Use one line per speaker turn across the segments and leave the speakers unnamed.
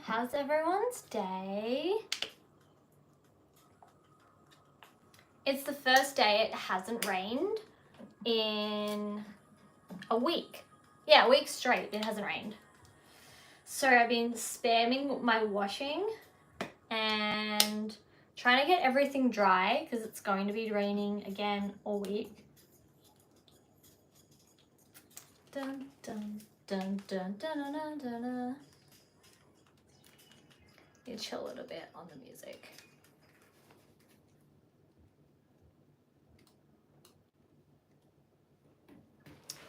How's everyone's day? It's the first day it hasn't rained in a week. Yeah, a week straight it hasn't rained. So I've been spamming my washing and trying to get everything dry because it's going to be raining again all week. Dun, dun, dun, dun, dun, dun, dun, dun, dun. You chill a little bit on the music.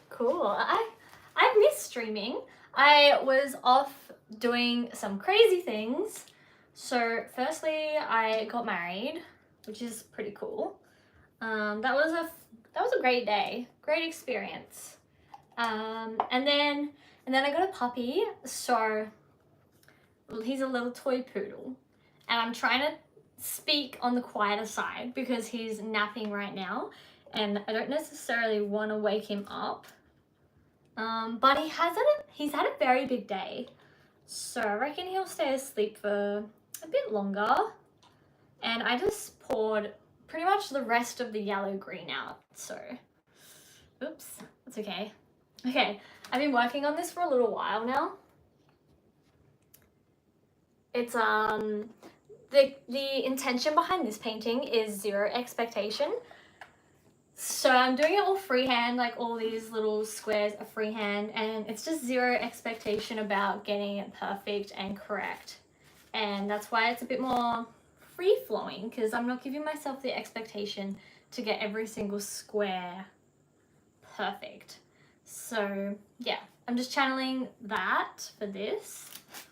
Cool. I've missed streaming. I was off doing some crazy things. So firstly, I got married, which is pretty cool. That was a great day, great experience. And then I got a puppy. So he's a little toy poodle, and I'm trying to speak on the quieter side because he's napping right now, and I don't necessarily want to wake him up. But he's had a very big day, so I reckon he'll stay asleep for a bit longer. And I just poured pretty much the rest of the yellow green out, so oops, that's okay. Okay, I've been working on this for a little while now. It's the intention behind this painting is zero expectation. So I'm doing it all freehand, like all these little squares are freehand, and it's just zero expectation about getting it perfect and correct. And that's why it's a bit more free-flowing, because I'm not giving myself the expectation to get every single square perfect. So yeah, I'm just channeling that for this.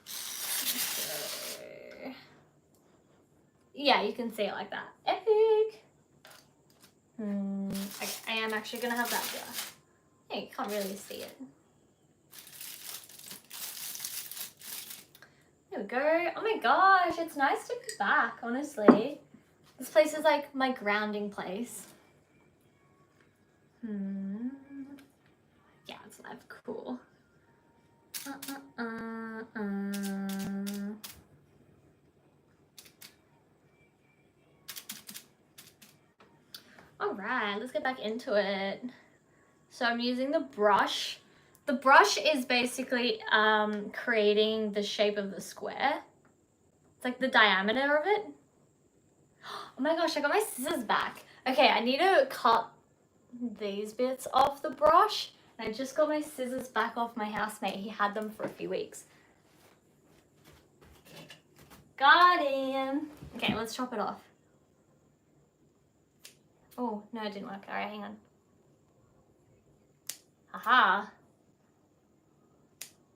So, yeah, you can see it like that. Epic! Okay, I am actually gonna have that here. Yeah, you can't really see it. There we go. Oh my gosh, it's nice to be back, honestly. This place is like my grounding place. Yeah, it's live. Cool. All right, let's get back into it. So I'm using the brush. The brush is basically creating the shape of the square. It's like the diameter of it. Oh my gosh, I got my scissors back. Okay, I need to cut these bits off the brush. And I just got my scissors back off my housemate. He had them for a few weeks. Got him. Okay, let's chop it off. Oh, no, it didn't work. All right, hang on. Aha.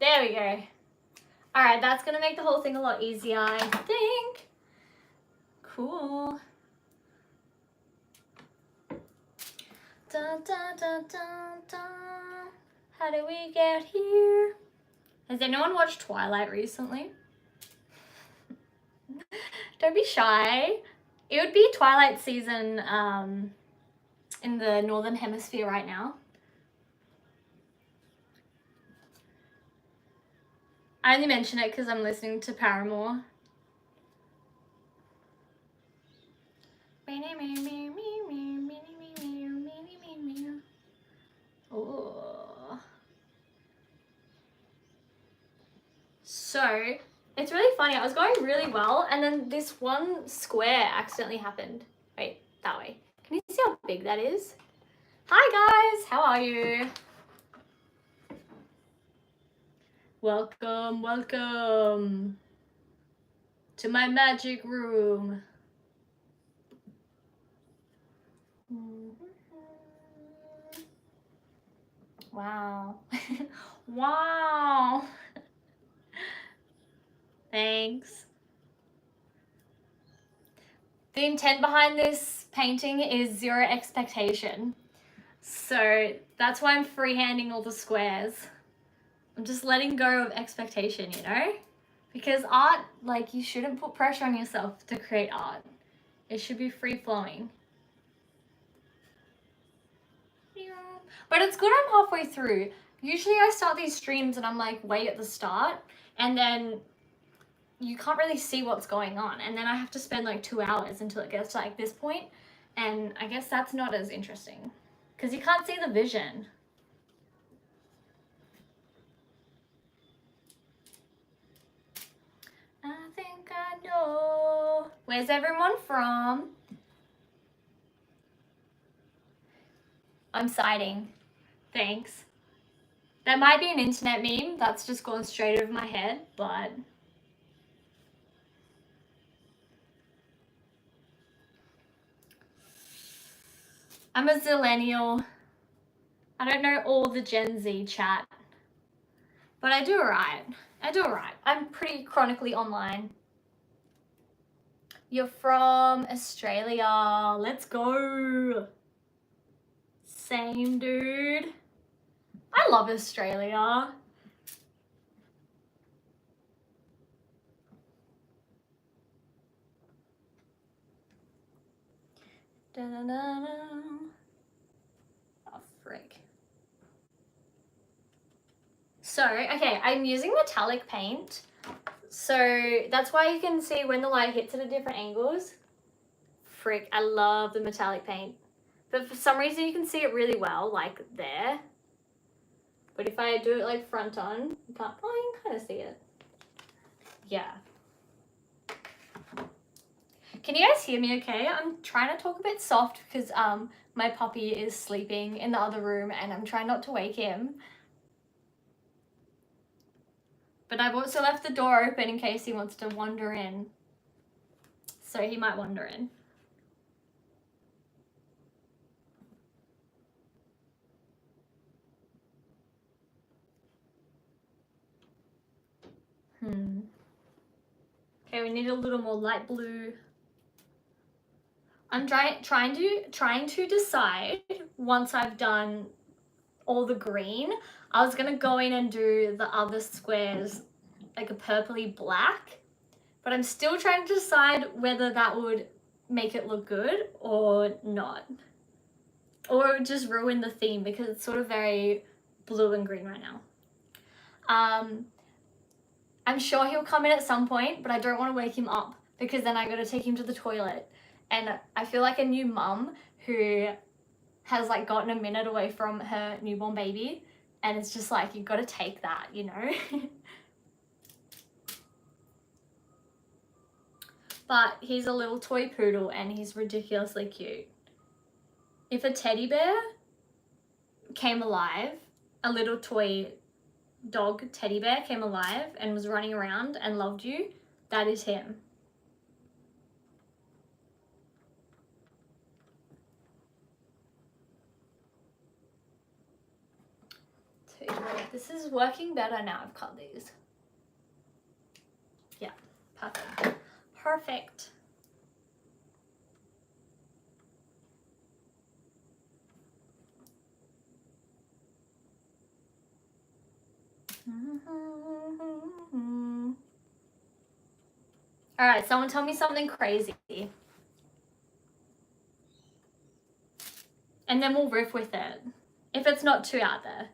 There we go. All right, that's gonna make the whole thing a lot easier, I think. Cool. Dun, dun, dun, dun, dun. How did we get here? Has anyone watched Twilight recently? Don't be shy. It would be Twilight season in the Northern Hemisphere right now. I only mention it because I'm listening to Paramore. Oh. So, it's really funny. I was going really well, and then this one square accidentally happened. Wait, that way. Can you see how big that is? Hi guys, how are you? Welcome, welcome to my magic room. Wow. Wow. Thanks. The intent behind this painting is zero expectation. So that's why I'm freehanding all the squares. I'm just letting go of expectation, you know? Because art, like, you shouldn't put pressure on yourself to create art. It should be free-flowing. But it's good I'm halfway through. Usually I start these streams and I'm like way at the start, and then you can't really see what's going on, and then I have to spend like 2 hours until it gets to like this point, and I guess that's not as interesting because you can't see the vision. I think I know. Where's everyone from? I'm sighting. Thanks. That might be an internet meme that's just gone straight over my head, but I'm a zillennial. I don't know all the Gen Z chat, but I do alright. I do alright. I'm pretty chronically online. You're from Australia. Let's go. Same, dude. I love Australia. Da-da-da-da. Oh, frick. So, okay, I'm using metallic paint. So that's why you can see when the light hits at different angles. Frick, I love the metallic paint. But for some reason you can see it really well, like there. But if I do it like front on, you can't, oh, you can kind of see it. Yeah. Can you guys hear me okay? I'm trying to talk a bit soft because my puppy is sleeping in the other room and I'm trying not to wake him. But I've also left the door open in case he wants to wander in. So he might wander in. Okay, we need a little more light blue. I'm trying to decide once I've done all the green. I was gonna go in and do the other squares like a purpley black, but I'm still trying to decide whether that would make it look good or not. Or it would just ruin the theme because it's sort of very blue and green right now. I'm sure he'll come in at some point, but I don't want to wake him up because then I gotta take him to the toilet. And I feel like a new mum who has like gotten a minute away from her newborn baby, and it's just like, you've got to take that, you know? But he's a little toy poodle and he's ridiculously cute. If a teddy bear came alive, a little toy dog teddy bear came alive and was running around and loved you, that is him. This is working better now I've cut these. Yeah, perfect. Perfect. All right, someone tell me something crazy. And then we'll riff with it, if it's not too out there.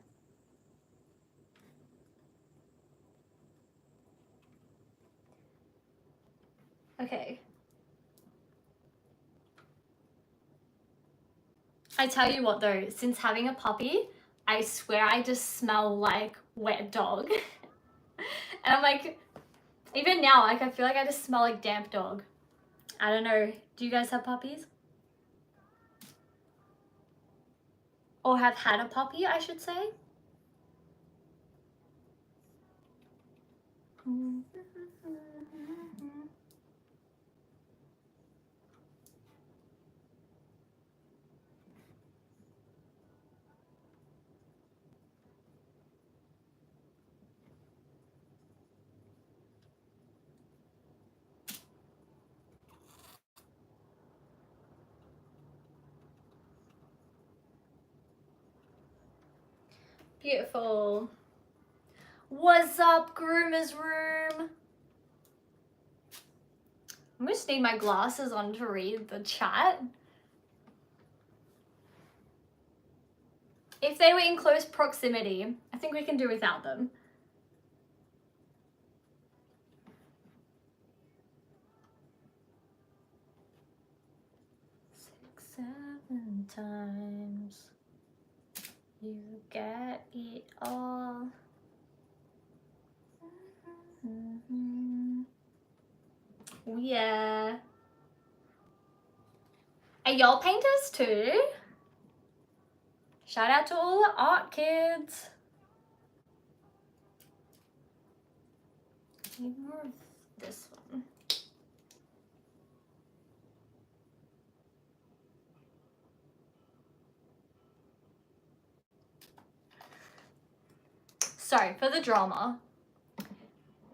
Okay. I tell you what though, since having a puppy, I swear I just smell like wet dog. And I'm like, even now, like I feel like I just smell like damp dog. I don't know, do you guys have puppies? Or have had a puppy, I should say? Beautiful. What's up, Groomer's Room? I just need my glasses on to read the chat. If they were in close proximity, I think we can do without them. Sometimes you get it all. Oh yeah. Are y'all painters too? Shout out to all the art kids. Need more of this one. Sorry for the drama.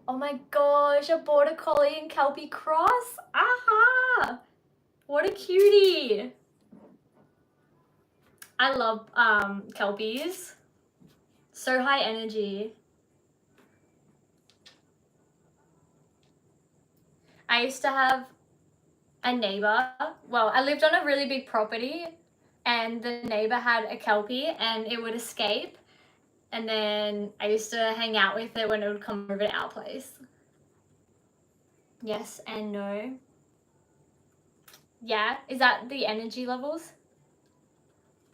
Oh my gosh, a border collie and kelpie cross. Aha! What a cutie. I love kelpies. So high energy. I used to have a neighbor. Well, I lived on a really big property and the neighbor had a kelpie and it would escape. And then I used to hang out with it when it would come over to our place. Yes and no. Yeah, is that the energy levels?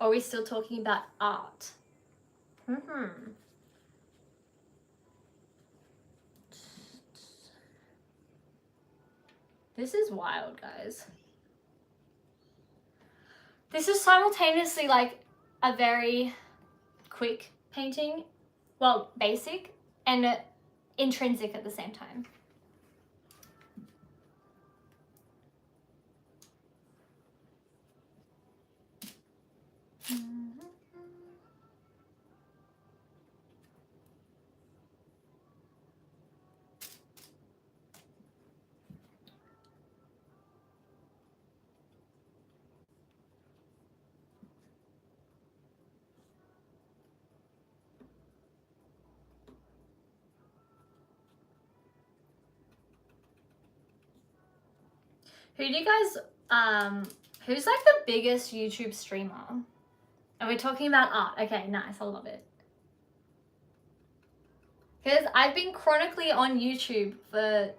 Or are we still talking about art? This is wild, guys. This is simultaneously like a very quick painting, well, basic, and intrinsic at the same time. Who do you guys, who's like the biggest YouTube streamer? Are we talking about art? Okay, nice, I love it. Because I've been chronically on YouTube for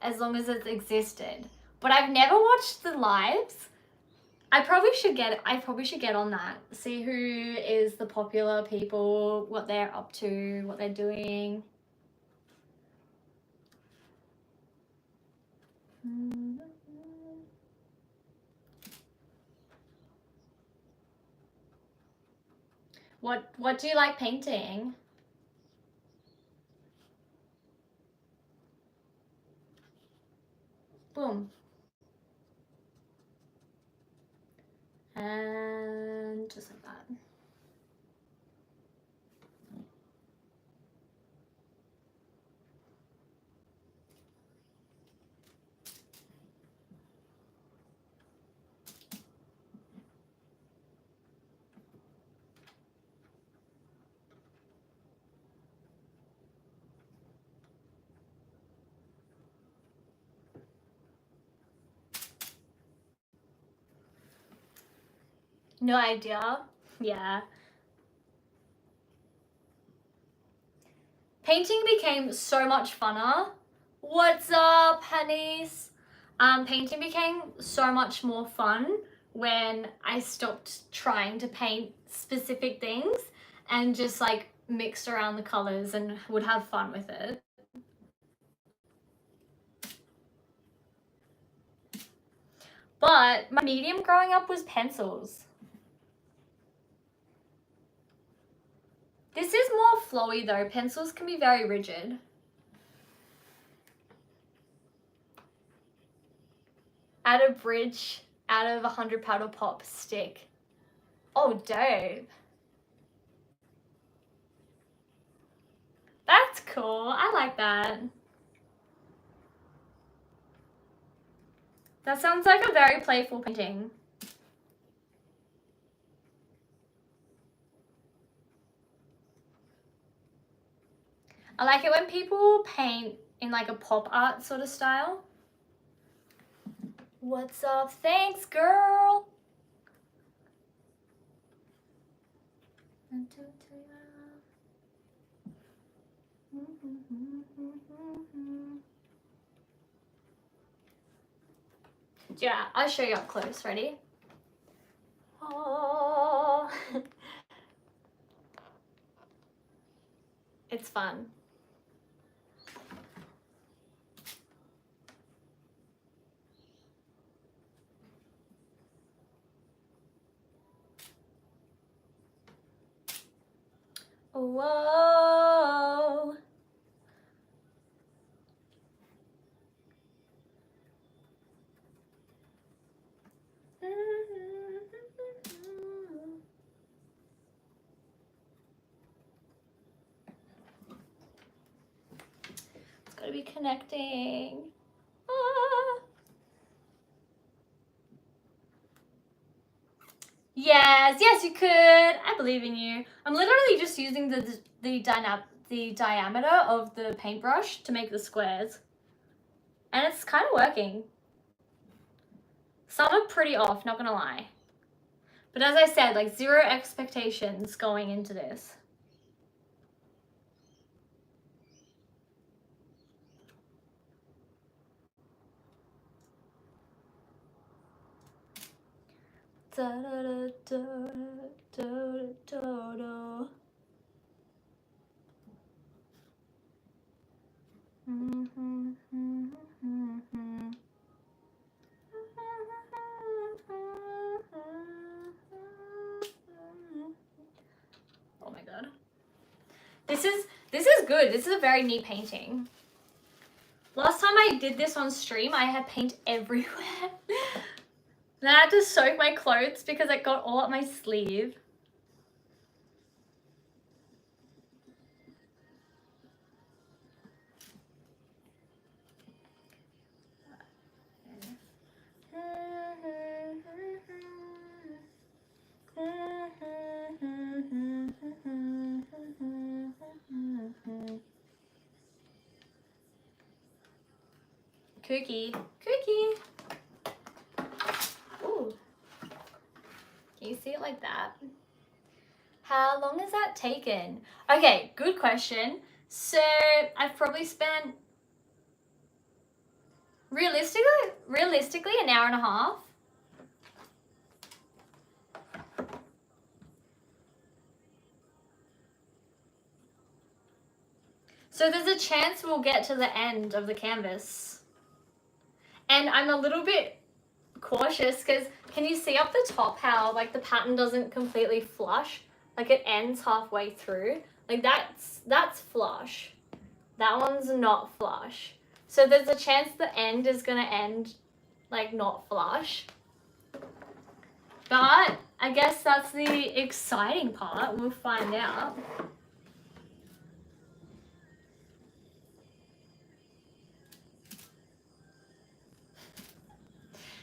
as long as it's existed, but I've never watched the lives. I probably should get on that. See who is the popular people, what they're up to, what they're doing. What do you like painting? Boom. And just like that. No idea. Yeah. Painting became so much funner. What's up, honeys? Painting became so much more fun when I stopped trying to paint specific things and just like mixed around the colors and would have fun with it. But my medium growing up was pencils. This is more flowy though. Pencils can be very rigid. Add a bridge out of 100 Paddle Pop stick. Oh, dope. That's cool. I like that. That sounds like a very playful painting. I like it when people paint in like a pop art sort of style. What's up? Thanks, girl. Yeah, I'll show you up close. Ready? Oh. It's fun. Whoa. It's gotta be connecting. Ah. Yes, you could. I believe in you. I'm literally just using the diameter of the paintbrush to make the squares. And it's kind of working. Some are pretty off, not gonna lie. But as I said, like, zero expectations going into this. Da da da da da da da. Oh my god. This is good. This is a very neat painting. Last time I did this on stream, I had paint everywhere. Then I had to soak my clothes because it got all up my sleeve. Cookie. Ooh. Can you see it like that? How long has that taken? Okay, good question. So I've probably spent realistically an hour and a half. So there's a chance we'll get to the end of the canvas. And I'm a little bit cautious because can you see up the top how like the pattern doesn't completely flush? Like it ends halfway through. Like that's flush. That one's not flush. So there's a chance the end is gonna end like not flush. But I guess that's the exciting part. We'll find out.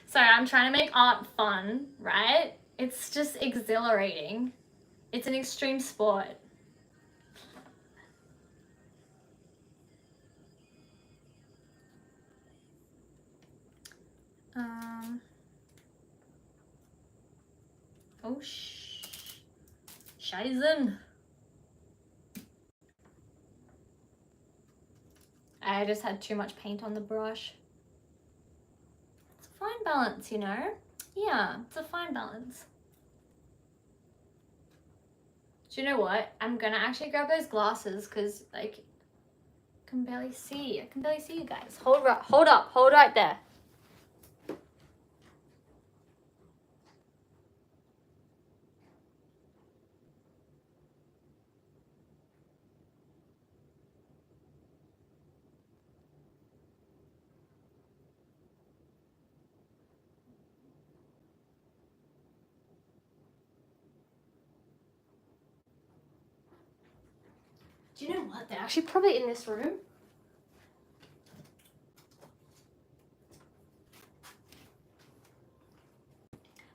Sorry, I'm trying to make art fun, right? It's just exhilarating. It's an extreme sport. Oh, Scheißen. I just had too much paint on the brush. It's a fine balance, you know? Yeah, it's a fine balance. Do you know what? I'm gonna actually grab those glasses because, like, I can barely see. I can barely see you guys. Hold right there. Do you know what? They're actually probably in this room.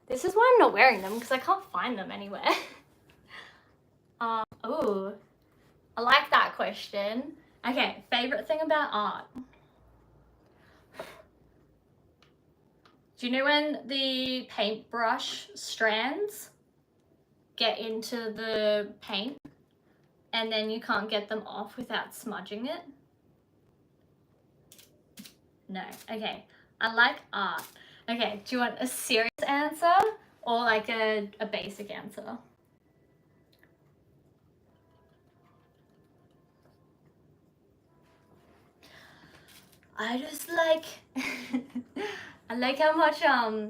This is why I'm not wearing them because I can't find them anywhere. Oh, I like that question. Okay, favorite thing about art. Do you know when the paintbrush strands get into the paint and then you can't get them off without smudging it? No. Okay, I like art. Okay, do you want a serious answer or like a basic answer? I just like, I like how much, I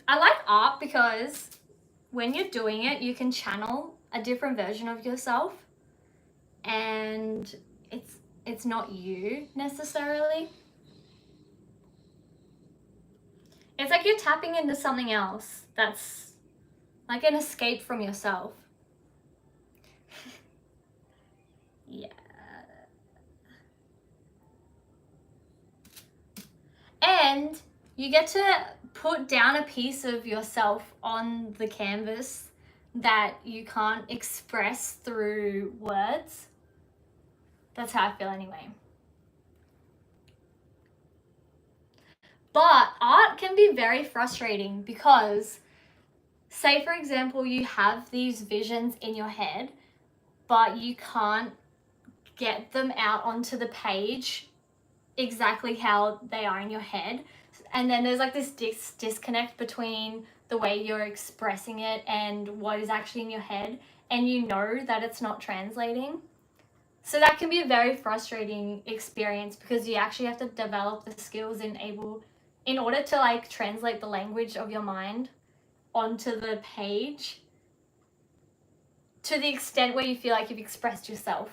like art because when you're doing it, you can channel a different version of yourself, and it's not you necessarily. It's like you're tapping into something else that's like an escape from yourself. Yeah. And you get to put down a piece of yourself on the canvas that you can't express through words. That's how I feel anyway. But art can be very frustrating because, say for example, you have these visions in your head, but you can't get them out onto the page exactly how they are in your head. And then there's like this disconnect between the way you're expressing it and what is actually in your head, and you know that it's not translating. So that can be a very frustrating experience because you actually have to develop the skills in order to like translate the language of your mind onto the page to the extent where you feel like you've expressed yourself.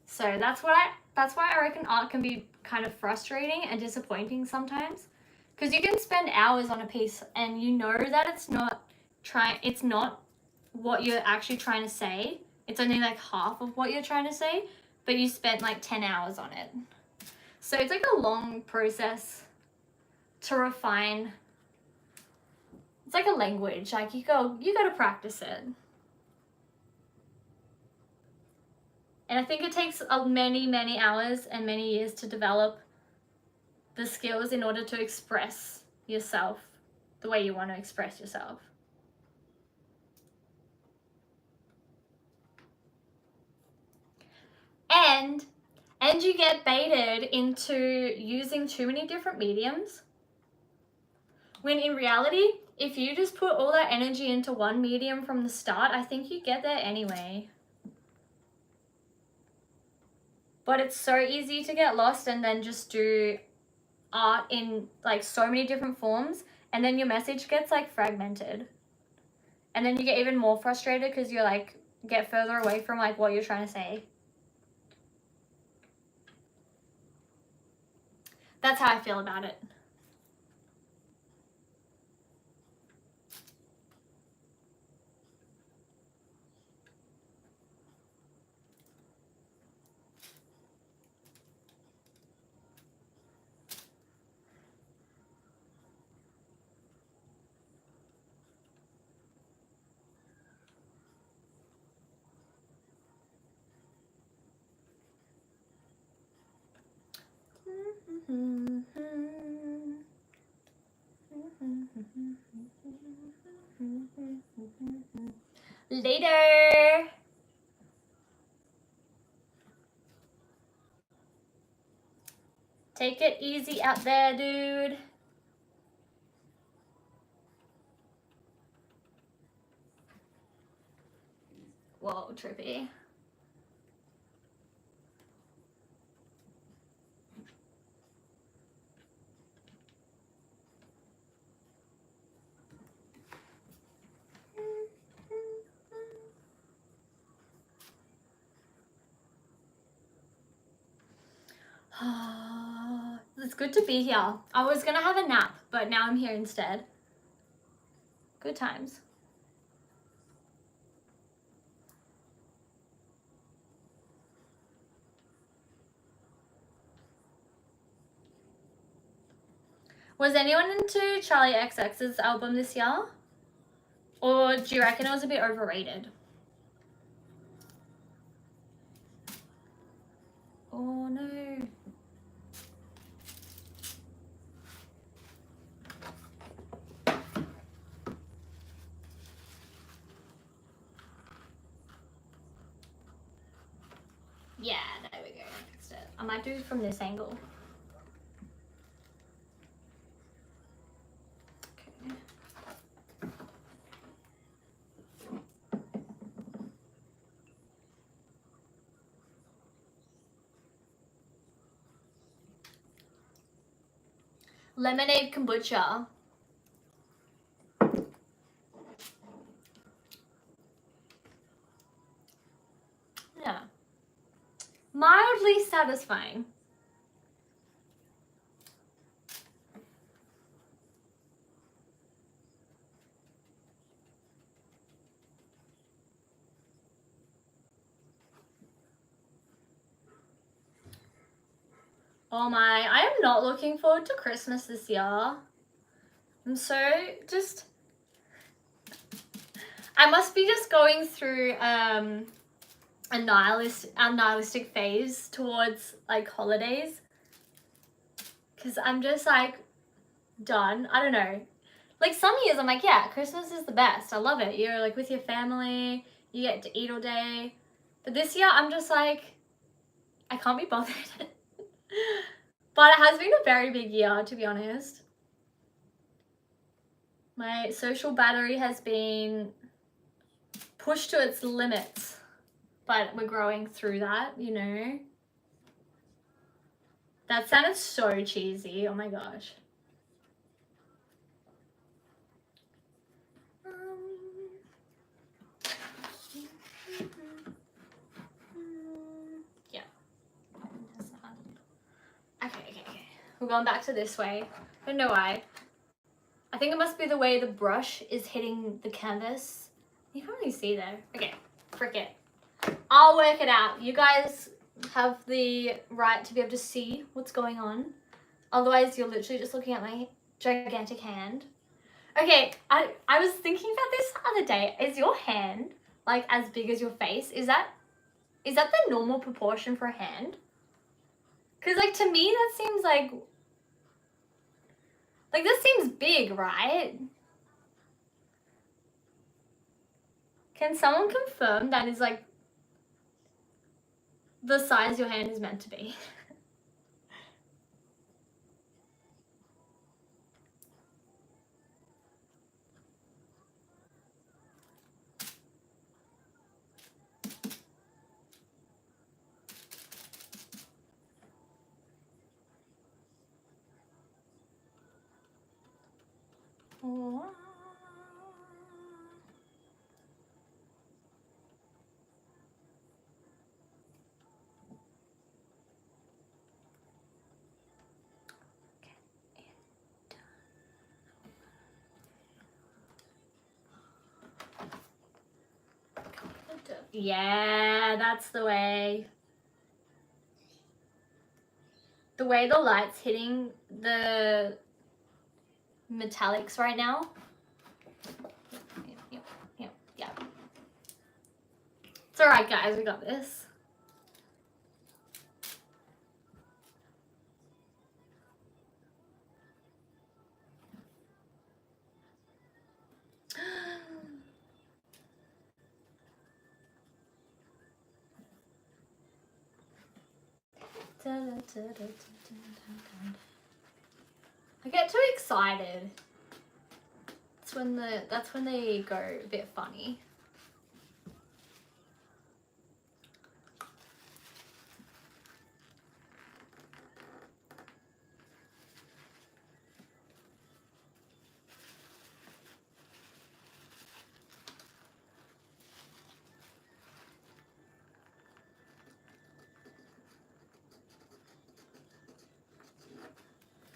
So that's why I reckon art can be kind of frustrating and disappointing sometimes, because you can spend hours on a piece and you know that it's not what you're actually trying to say. It's only like half of what you're trying to say, but you spent like 10 hours on it. So it's like a long process to refine. It's like a language, like you got to practice it. And I think it takes many hours and many years to develop the skills in order to express yourself the way you want to express yourself. And you get baited into using too many different mediums, when in reality, if you just put all that energy into one medium from the start, I think you get there anyway. But it's so easy to get lost and then just do art in like so many different forms, and then your message gets like fragmented, and then you get even more frustrated because you're like get further away from like what you're trying to say. That's how I feel about it. Later. Take it easy out there, dude. Whoa, trippy. It's good to be here. I was gonna have a nap, but now I'm here instead. Good times. Was anyone into Charlie XCX's album this year? Or do you reckon it was a bit overrated? Oh no. Yeah, there we go. I fixed it. I might do it from this angle. Okay. lemonade kombucha. Yeah. Mildly satisfying. Oh my, I am not looking forward to Christmas this year. I'm so just... I must be just going through a nihilistic phase towards like holidays. Because I'm just like done. I don't know. Like some years I'm like, yeah, Christmas is the best. I love it. You're like with your family. You get to eat all day. But this year I'm just like, I can't be bothered. But it has been a very big year, to be honest. My social battery has been pushed to its limits. But we're growing through that, you know. That sounded so cheesy. Oh my gosh. Yeah. Okay. We're going back to this way. I don't know why. I think it must be the way the brush is hitting the canvas. You can't really see there. Okay, frick it. I'll work it out. You guys have the right to be able to see what's going on. Otherwise, you're literally just looking at my gigantic hand. Okay, I was thinking about this the other day. Is your hand like as big as your face? Is that the normal proportion for a hand? Because like to me that seems like this seems big, right? Can someone confirm that is like the size your hand is meant to be? Yeah, that's the way. The way the light's hitting the metallics right now. Yeah. It's alright, guys, we got this. I get too excited. That's when they go a bit funny.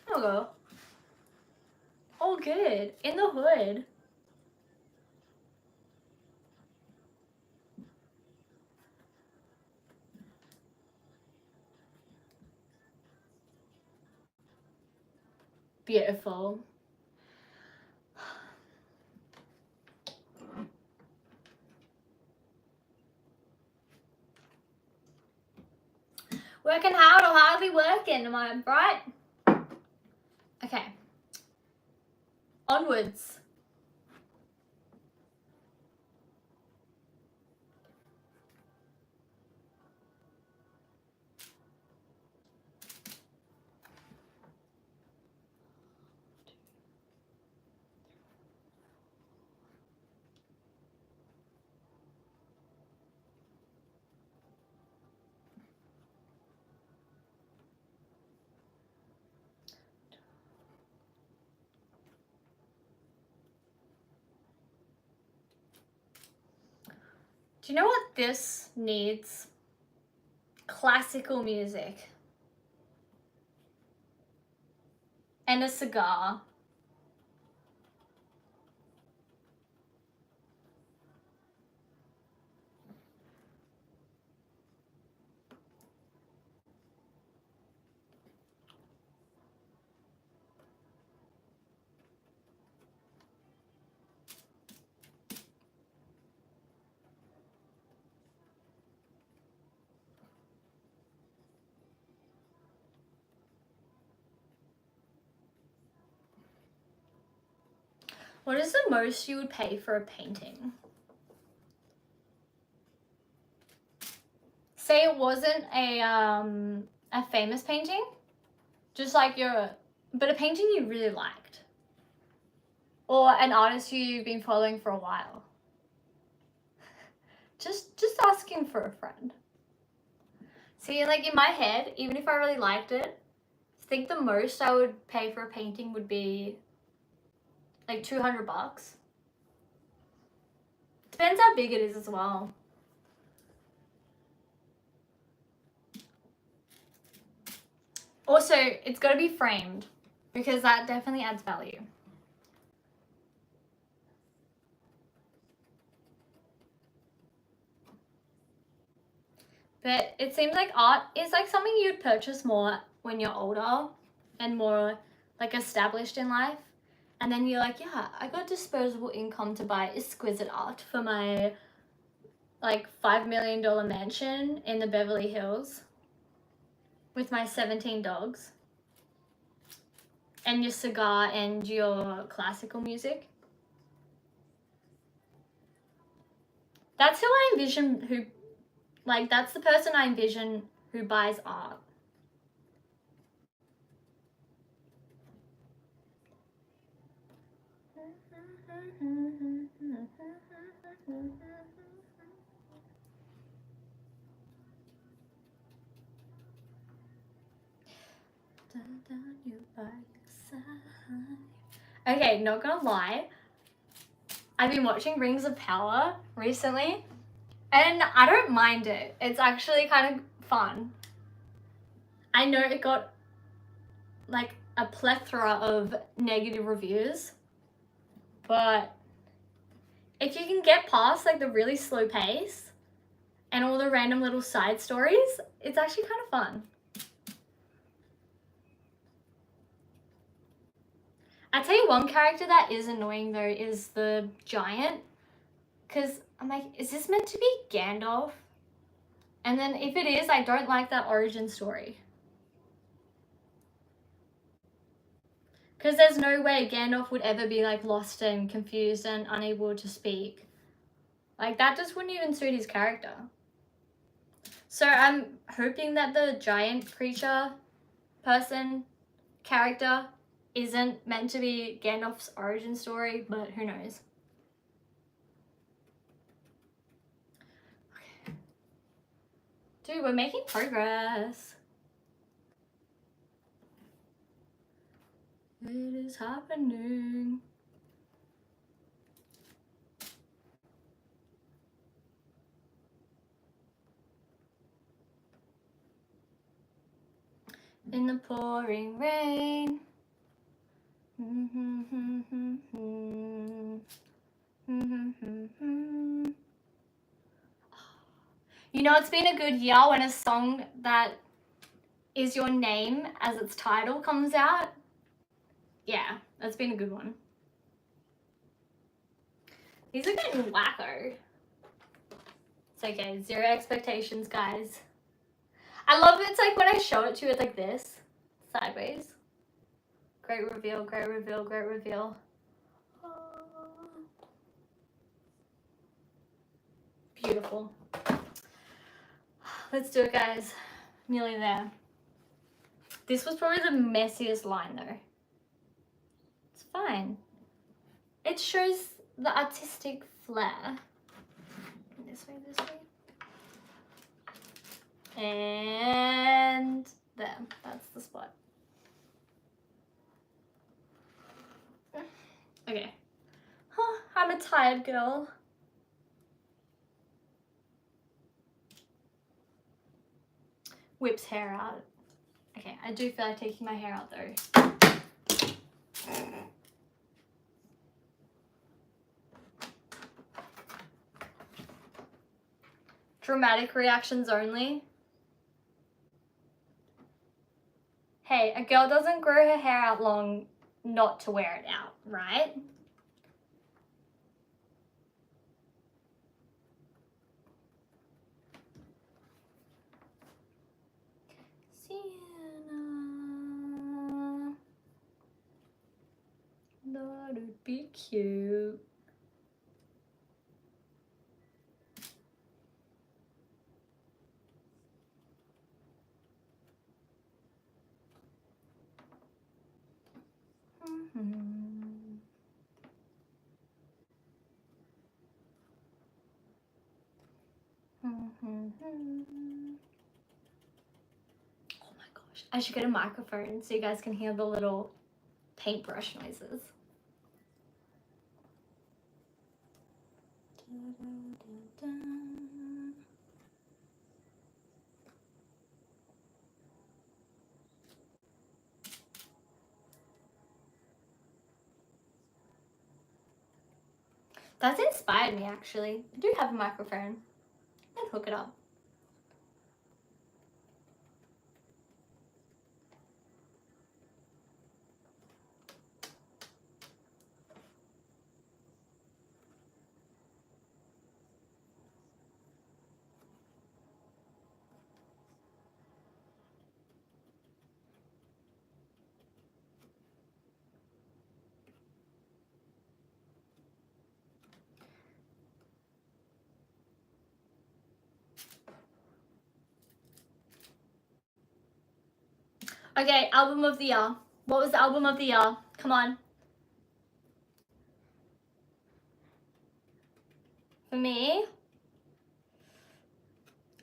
There we go. All good. In the hood. Beautiful. Working hard or hardly working, am I right? Okay. Onwards. Do you know what this needs? Classical music. And a cigar. What is the most you would pay for a painting? Say it wasn't a famous painting, just like but a painting you really liked, or an artist you've been following for a while. Just asking for a friend. See, like in my head, even if I really liked it, I think the most I would pay for a painting would be like $200. Depends how big it is as well. Also, it's got to be framed because that definitely adds value. But it seems like art is like something you'd purchase more when you're older and more like established in life. And then you're like, yeah, I got disposable income to buy exquisite art for my like $5 million mansion in the Beverly Hills with my 17 dogs and your cigar and your classical music. That's who I envision that's the person I envision who buys art. Okay, not gonna lie, I've been watching Rings of Power recently and I don't mind it. It's actually kind of fun. I know it got like a plethora of negative reviews, but if you can get past like the really slow pace and all the random little side stories, it's actually kind of fun. I tell you one character that is annoying though is the giant, because I'm like, is this meant to be Gandalf? And then if it is, I don't like that origin story. Because there's no way Gandalf would ever be like lost and confused and unable to speak. Like that just wouldn't even suit his character. So I'm hoping that the giant creature character isn't meant to be Gandalf's origin story, but who knows. Okay. Dude, we're making progress. It is happening. In the pouring rain. You know, it's been a good year when a song that is your name as its title comes out. Yeah, that's been a good one. These are getting wacko. It's okay, zero expectations, guys. I love it's like when I show it to you, it's like this, sideways. Great reveal, great reveal, great reveal. Beautiful. Let's do it, guys. Nearly there. This was probably the messiest line though. It's fine. It shows the artistic flair. This way, this way. And there, that's the spot. Okay. I'm a tired girl. whips hair out. Okay, I do feel like taking my hair out though. Dramatic reactions only. Hey, a girl doesn't grow her hair out long not to wear it out, right? Sienna. That would be cute. Oh my gosh, I should get a microphone so you guys can hear the little paintbrush noises. That's inspired me actually. I do have a microphone. Let's hook it up. Okay, album of the year. What was the album of the year? Come on. For me?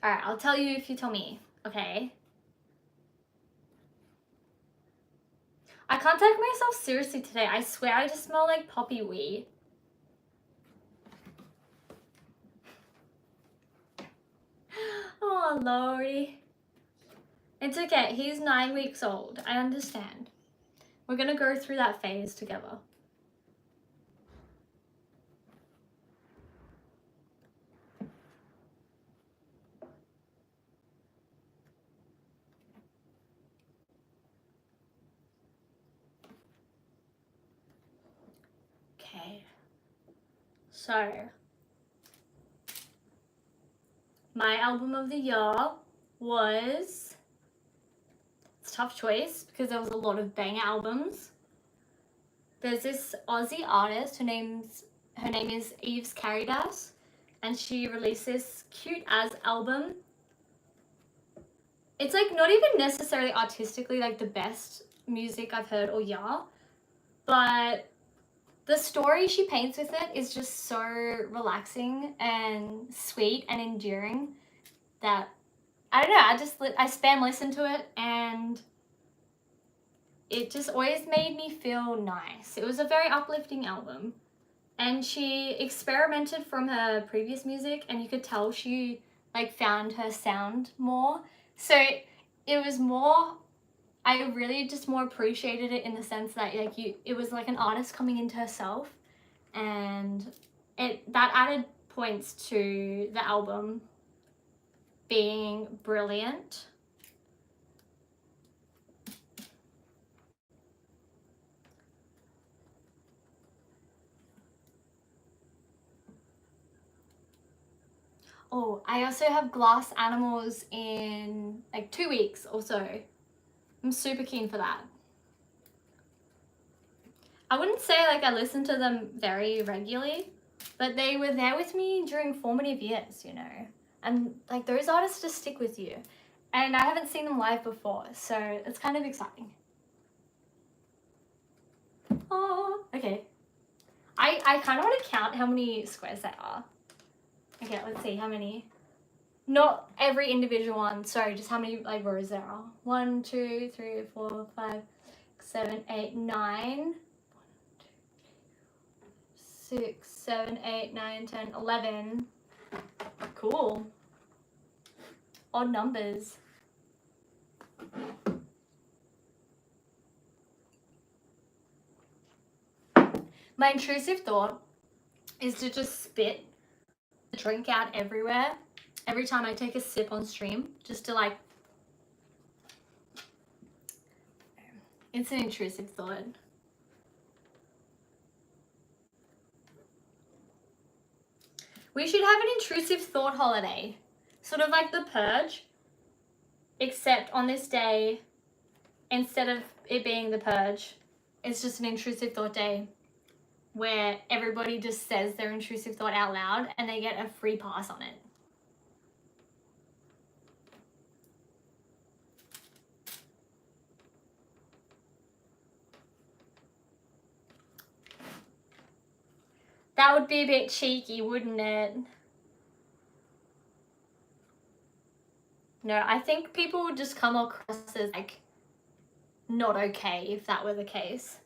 Alright, I'll tell you if you tell me, okay? I can't take myself seriously today. I swear I just smell like poppy wee. Oh, lordy. It's okay. He's 9 weeks old. I understand. We're gonna go through that phase together. Okay. So, my album of the year was... It's a tough choice because there was a lot of banger albums. There's this Aussie artist, her name is Eves Caridas, and she released this cute as album. It's like not even necessarily artistically like the best music I've heard all year, but the story she paints with it is just so relaxing and sweet and endearing that, I don't know, I spam listen to it and it just always made me feel nice. It was a very uplifting album. And she experimented from her previous music and you could tell she like found her sound more. So it was more, I really just more appreciated it in the sense that like it was like an artist coming into herself, and that added points to the album being brilliant. Oh, I also have Glass Animals in like 2 weeks or so. I'm super keen for that. I wouldn't say like I listen to them very regularly, but they were there with me during formative years, you know. And like those artists just stick with you. And I haven't seen them live before, so it's kind of exciting. Oh, okay. I kind of want to count how many squares there are. Okay, let's see how many. Not every individual one, sorry, just how many like rows there are. 1, 2, 3, 4, 5, 7, 8, 9. 6, 7, 8, 9, 10, 11. Cool. Odd numbers. My intrusive thought is to just spit the drink out everywhere every time I take a sip on stream, just to like, it's an intrusive thought. We should have an intrusive thought holiday, sort of like the purge, except on this day, instead of it being the purge, it's just an intrusive thought day where everybody just says their intrusive thought out loud and they get a free pass on it. That would be a bit cheeky, wouldn't it? No, I think people would just come across as like not okay if that were the case.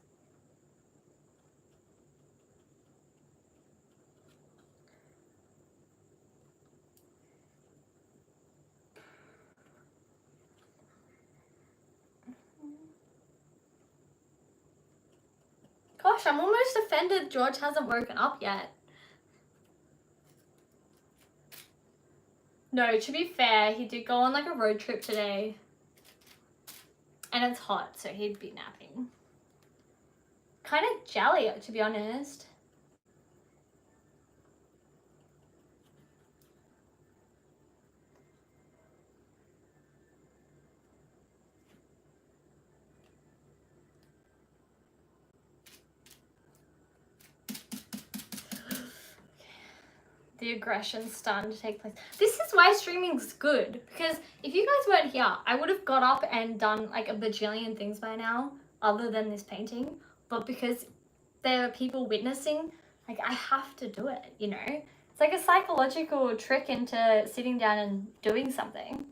Gosh, I'm almost offended George hasn't woken up yet. No, to be fair, he did go on like a road trip today. And it's hot, so he'd be napping. Kind of jelly, to be honest. The aggression's starting to take place. This is why streaming's good, because if you guys weren't here, I would have got up and done like a bajillion things by now, other than this painting. But because there are people witnessing, like I have to do it, you know? It's like a psychological trick into sitting down and doing something.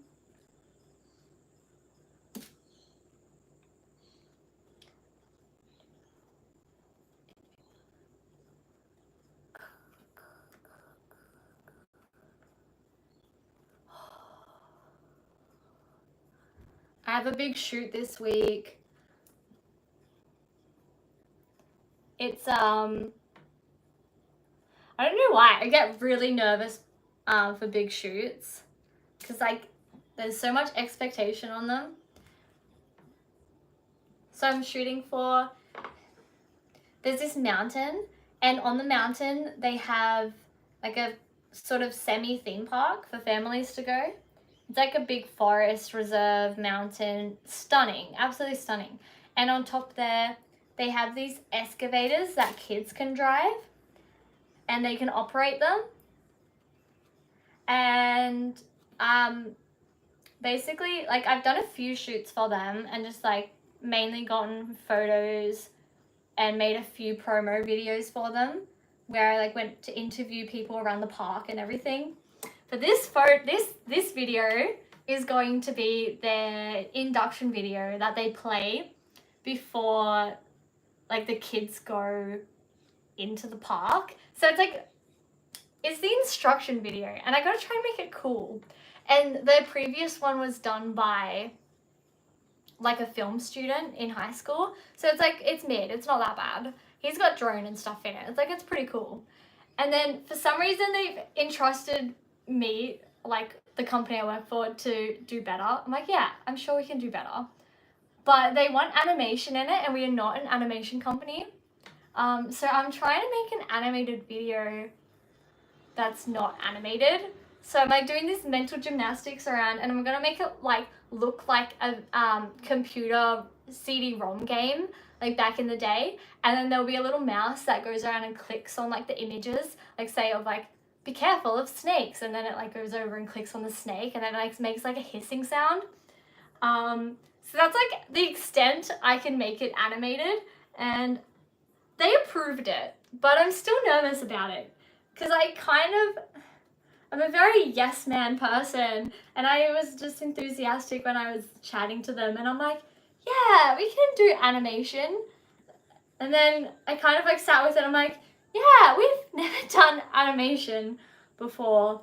I have a big shoot this week. It's I don't know why I get really nervous for big shoots, because like there's so much expectation on them. So I'm shooting for, there's this mountain, and on the mountain they have like a sort of semi theme park for families to go. It's like a big forest reserve mountain, stunning, absolutely stunning. And on top there, they have these excavators that kids can drive and they can operate them. And basically, like I've done a few shoots for them and just like mainly gotten photos and made a few promo videos for them where I like went to interview people around the park and everything. But this video is going to be their induction video that they play before like the kids go into the park. So it's like, it's the instruction video and I gotta try and make it cool. And the previous one was done by like a film student in high school. So it's like, it's mid, it's not that bad. He's got drone and stuff in it. It's like, it's pretty cool. And then for some reason they've entrusted me, like the company I work for, to do better. I'm like, yeah, I'm sure we can do better. But they want animation in it and we are not an animation company. So I'm trying to make an animated video that's not animated. So I'm like doing this mental gymnastics around, and I'm gonna make it like look like a computer CD-ROM game, like back in the day. And then there'll be a little mouse that goes around and clicks on like the images, like say of like, be careful of snakes, and then it like goes over and clicks on the snake, and then it like makes like a hissing sound. So that's like the extent I can make it animated, and they approved it, but I'm still nervous about it because I'm a very yes man person, and I was just enthusiastic when I was chatting to them, and I'm like, yeah, we can do animation. And then I kind of like sat with it, I'm like, yeah, we've never done animation before.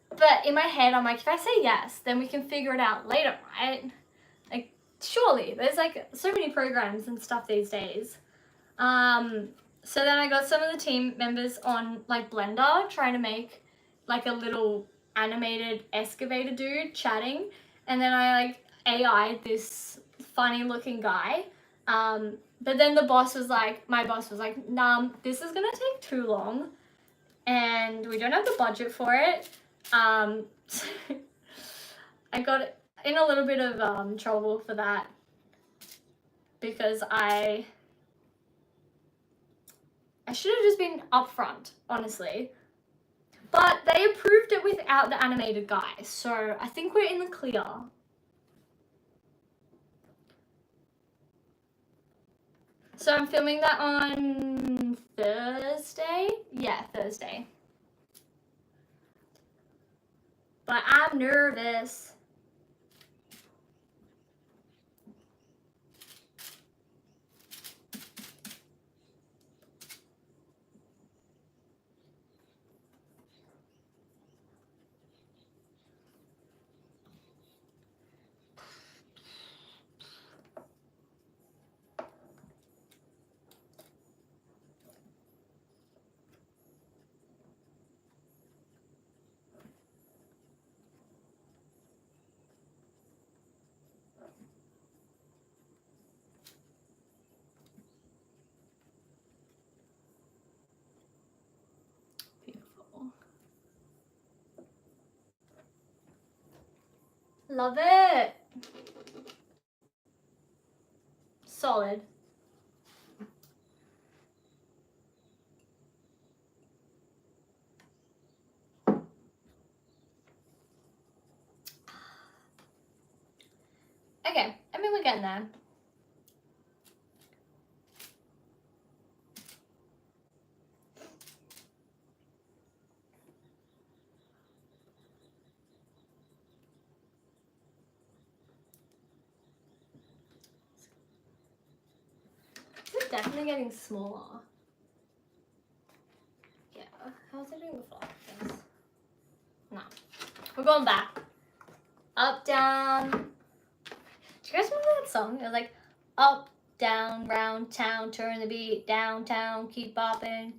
But in my head, I'm like, if I say yes, then we can figure it out later, right? Like, surely, there's like so many programs and stuff these days. So then I got some of the team members on like Blender trying to make like a little animated excavator dude chatting, and then I like AI'd this funny looking guy. But then the boss was like, my boss was like, nah, this is gonna take too long, and we don't have the budget for it. I got in a little bit of trouble for that because I should have just been upfront, honestly. But they approved it without the animated guy, so I think we're in the clear. So I'm filming that on Thursday? Yeah, Thursday. But I'm nervous. Beautiful. Love it. Solid. Okay, I mean, we're getting there. It's definitely getting smaller. Yeah, how was I doing before? Yes. No. We're going back. Up, down. Do you guys remember that song? It was like, up, down, round town, turn the beat, downtown, keep bopping.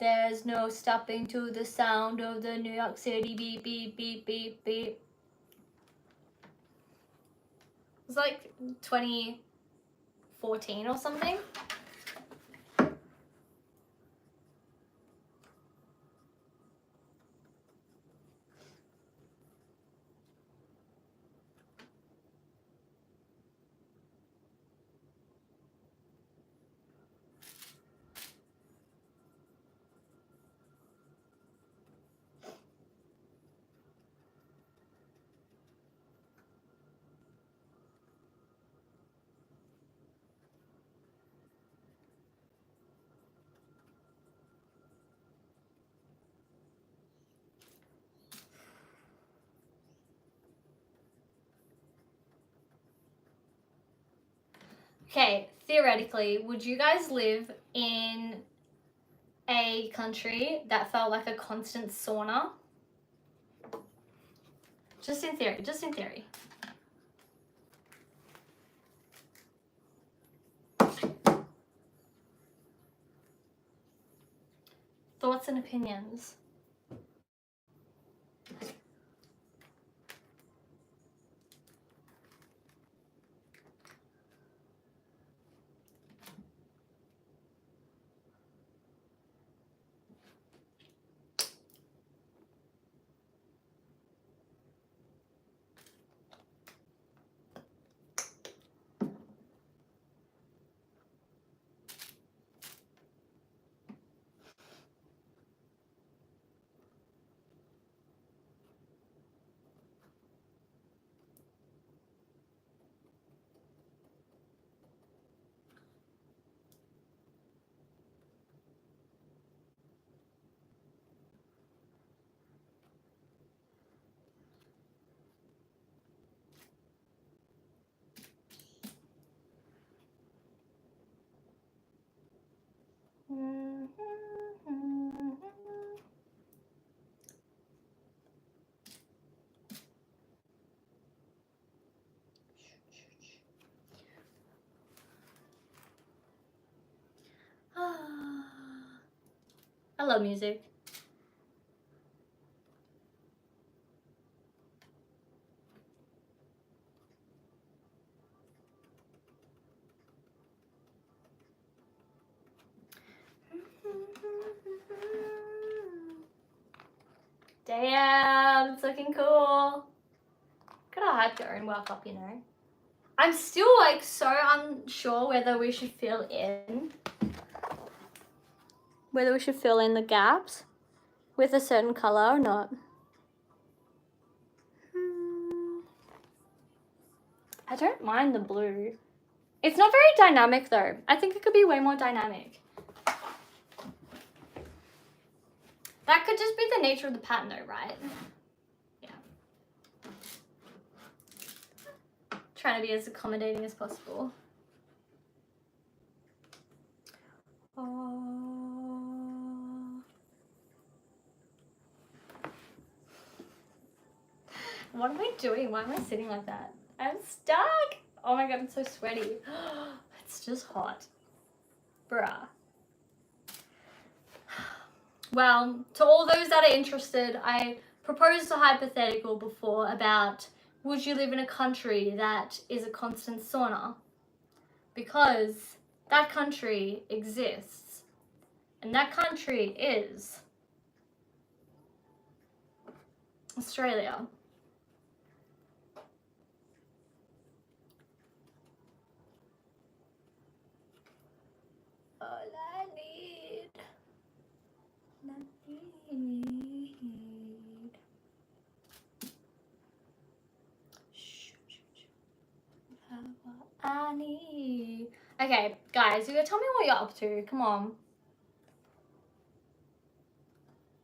There's no stopping to the sound of the New York City beep, beep, beep, beep, beep. It was like 2014 or something. Okay, theoretically, would you guys live in a country that felt like a constant sauna? Just in theory, just in theory. Thoughts and opinions. I love music. Damn, it's looking cool. Got a hard going work up, you know. I'm still like so unsure whether we should fill in the gaps with a certain color or not. I don't mind the blue. It's not very dynamic though. I think it could be way more dynamic. That could just be the nature of the pattern though, right? Yeah. Trying to be as accommodating as possible. What am I doing? Why am I sitting like that? I'm stuck. Oh my god, I'm so sweaty. It's just hot. Bruh. Well, to all those that are interested, I proposed a hypothetical before about would you live in a country that is a constant sauna? Because that country exists. And that country is Australia. All I need. I need. Okay, guys, you gotta tell me what you're up to. Come on.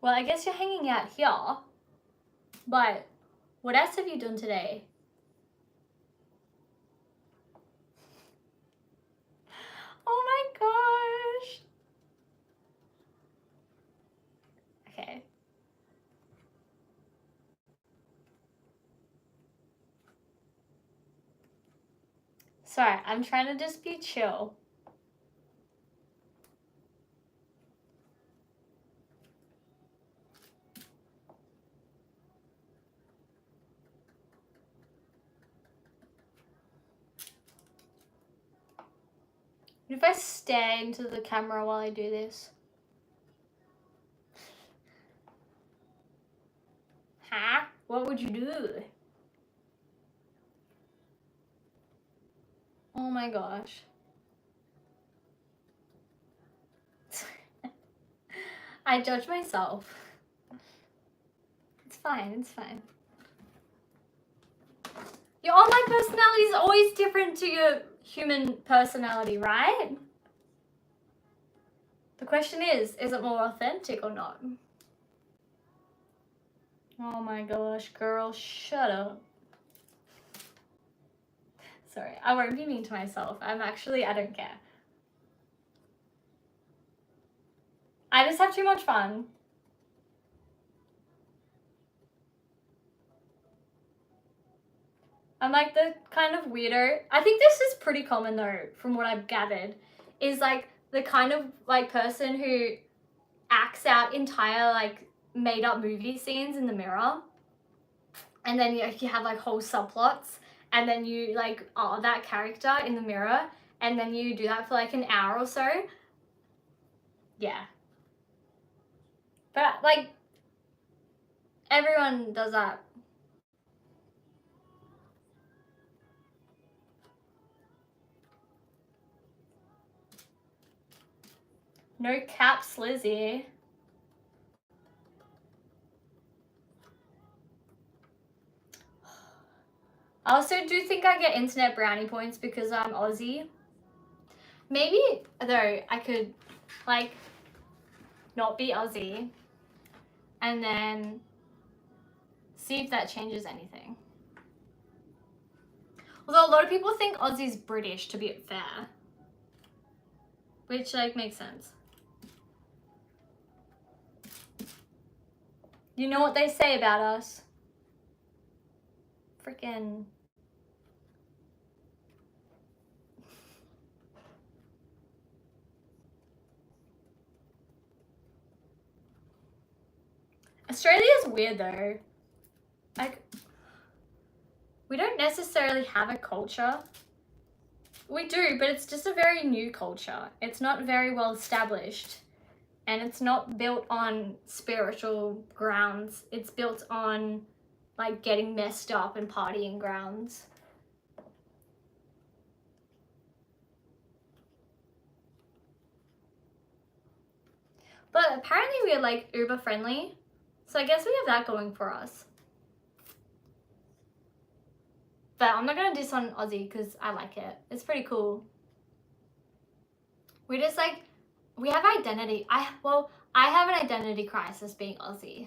Well, I guess you're hanging out here. But what else have you done today? Oh my gosh. Okay. Sorry, I'm trying to just be chill. If I stare into the camera while I do this. Huh? What would you do? Oh my gosh. I judge myself. It's fine, it's fine. Your online personality is always different to your human personality, right? The question is it more authentic or not? Oh my gosh, girl, shut up. Sorry, I won't be mean to myself. I don't care. I just have too much fun. I'm like the kind of weirdo. I think this is pretty common though, from what I've gathered, is like the kind of like person who acts out entire like made up movie scenes in the mirror. And then you have like whole subplots, and then you like are that character in the mirror, and then you do that for like an hour or so. Yeah. But like everyone does that. No caps, Lizzie. I also do think I get internet brownie points because I'm Aussie. Maybe, though, I could, like, not be Aussie and then see if that changes anything. Although a lot of people think Aussie's British, to be fair. Which, like, makes sense. You know what they say about us? Freaking... Australia's weird though. Like, we don't necessarily have a culture. We do, but it's just a very new culture. It's not very well established, and it's not built on spiritual grounds. It's built on like getting messed up and partying grounds. But apparently we're like uber friendly, so I guess we have that going for us. But I'm not gonna diss on Aussie because I like it. It's pretty cool. We just like, we have identity. I have an identity crisis being Aussie.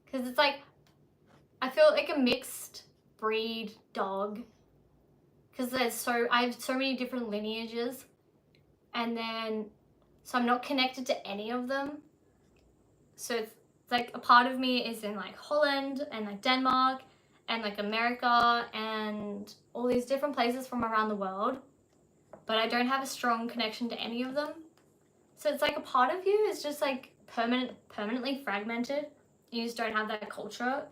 Because it's like, I feel like a mixed breed dog. Because I have so many different lineages. And then, so I'm not connected to any of them. So it's like a part of me is in like Holland and like Denmark and like America and all these different places from around the world, but I don't have a strong connection to any of them. So it's like a part of you is just like permanently fragmented. You just don't have that culture.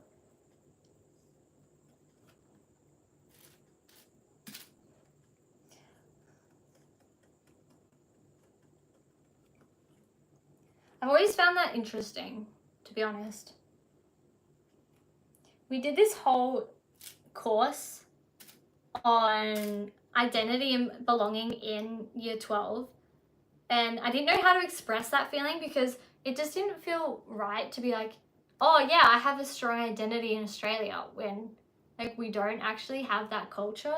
I've always found that interesting, to be honest. We did this whole course on identity and belonging in year 12, and I didn't know how to express that feeling because it just didn't feel right to be like, oh yeah, I have a strong identity in Australia, when like we don't actually have that culture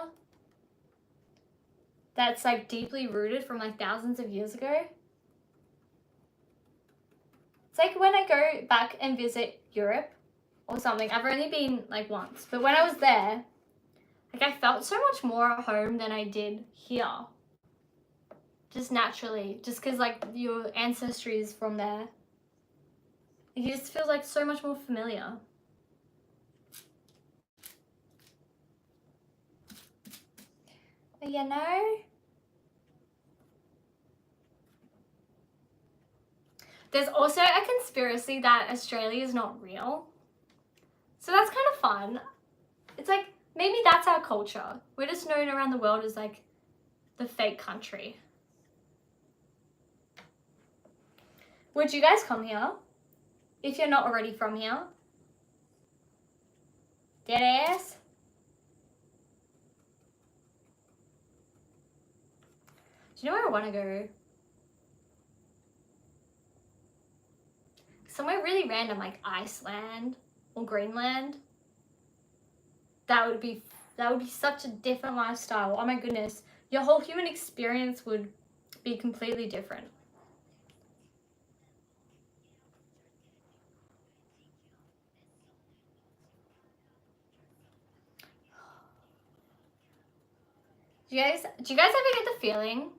that's like deeply rooted from like thousands of years ago. It's like when I go back and visit Europe or something, I've only been like once, but when I was there, like I felt so much more at home than I did here. Just naturally, just because like your ancestry is from there. It just feels like so much more familiar. But you know, there's also a conspiracy that Australia is not real. So that's kind of fun. It's like, maybe that's our culture. We're just known around the world as like the fake country. Would you guys come here if you're not already from here? Dead ass? Do you know where I want to go? Somewhere really random, like Iceland or Greenland. That would be such a different lifestyle. Oh my goodness, your whole human experience would be completely different. Do you guys ever get the feeling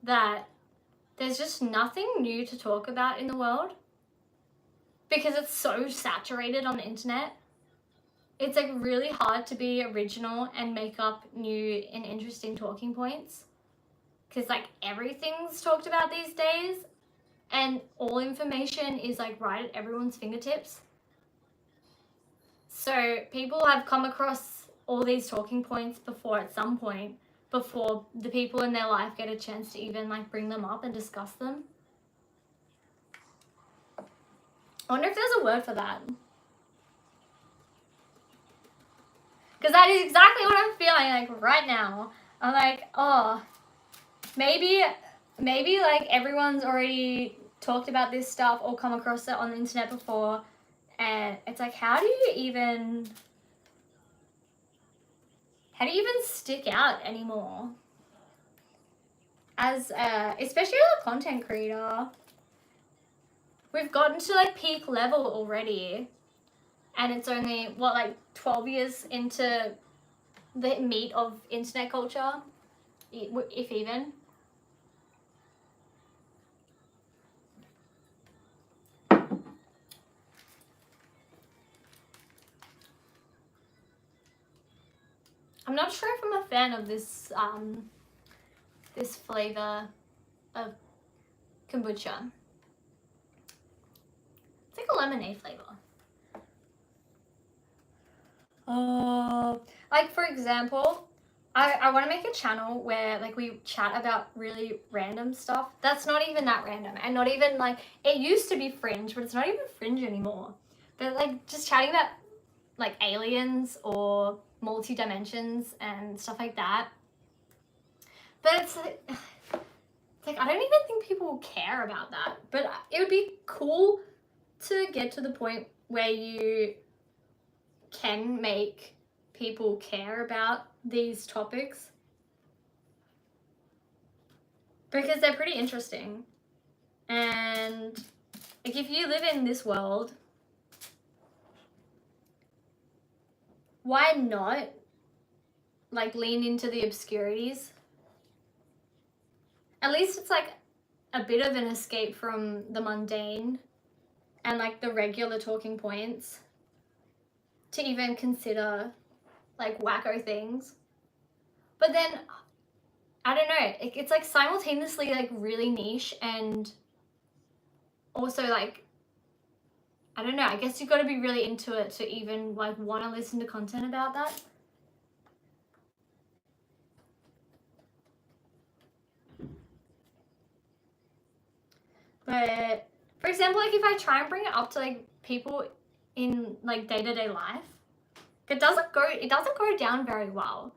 that there's just nothing new to talk about in the world? Because it's so saturated on the internet. It's like really hard to be original and make up new and interesting talking points. Because like everything's talked about these days and all information is like right at everyone's fingertips. So people have come across all these talking points before at some point, before the people in their life get a chance to even like bring them up and discuss them. I wonder if there's a word for that. Because that is exactly what I'm feeling like right now. I'm like, oh, maybe like everyone's already talked about this stuff or come across it on the internet before, and it's like, how do you even stick out anymore as especially as a content creator? We've gotten to like peak level already, and it's only what, like 12 years into the meat of internet culture, if even. I'm not sure if I'm a fan of this this flavor of kombucha. It's like a lemonade flavor? Like for example, I want to make a channel where like we chat about really random stuff. That's not even that random, and not even like, it used to be fringe, but it's not even fringe anymore. But like just chatting about like aliens or multi-dimensions and stuff like that. But it's like I don't even think people care about that. But it would be cool to get to the point where you can make people care about these topics, because they're pretty interesting. And like if you live in this world, why not like lean into the obscurities? At least it's like a bit of an escape from the mundane and like the regular talking points, to even consider like wacko things. But then I don't know, it's like simultaneously like really niche, and also like, I don't know, I guess you've got to be really into it to even like want to listen to content about that. But for example, like if I try and bring it up to like people in like day-to-day life, it doesn't go down very well.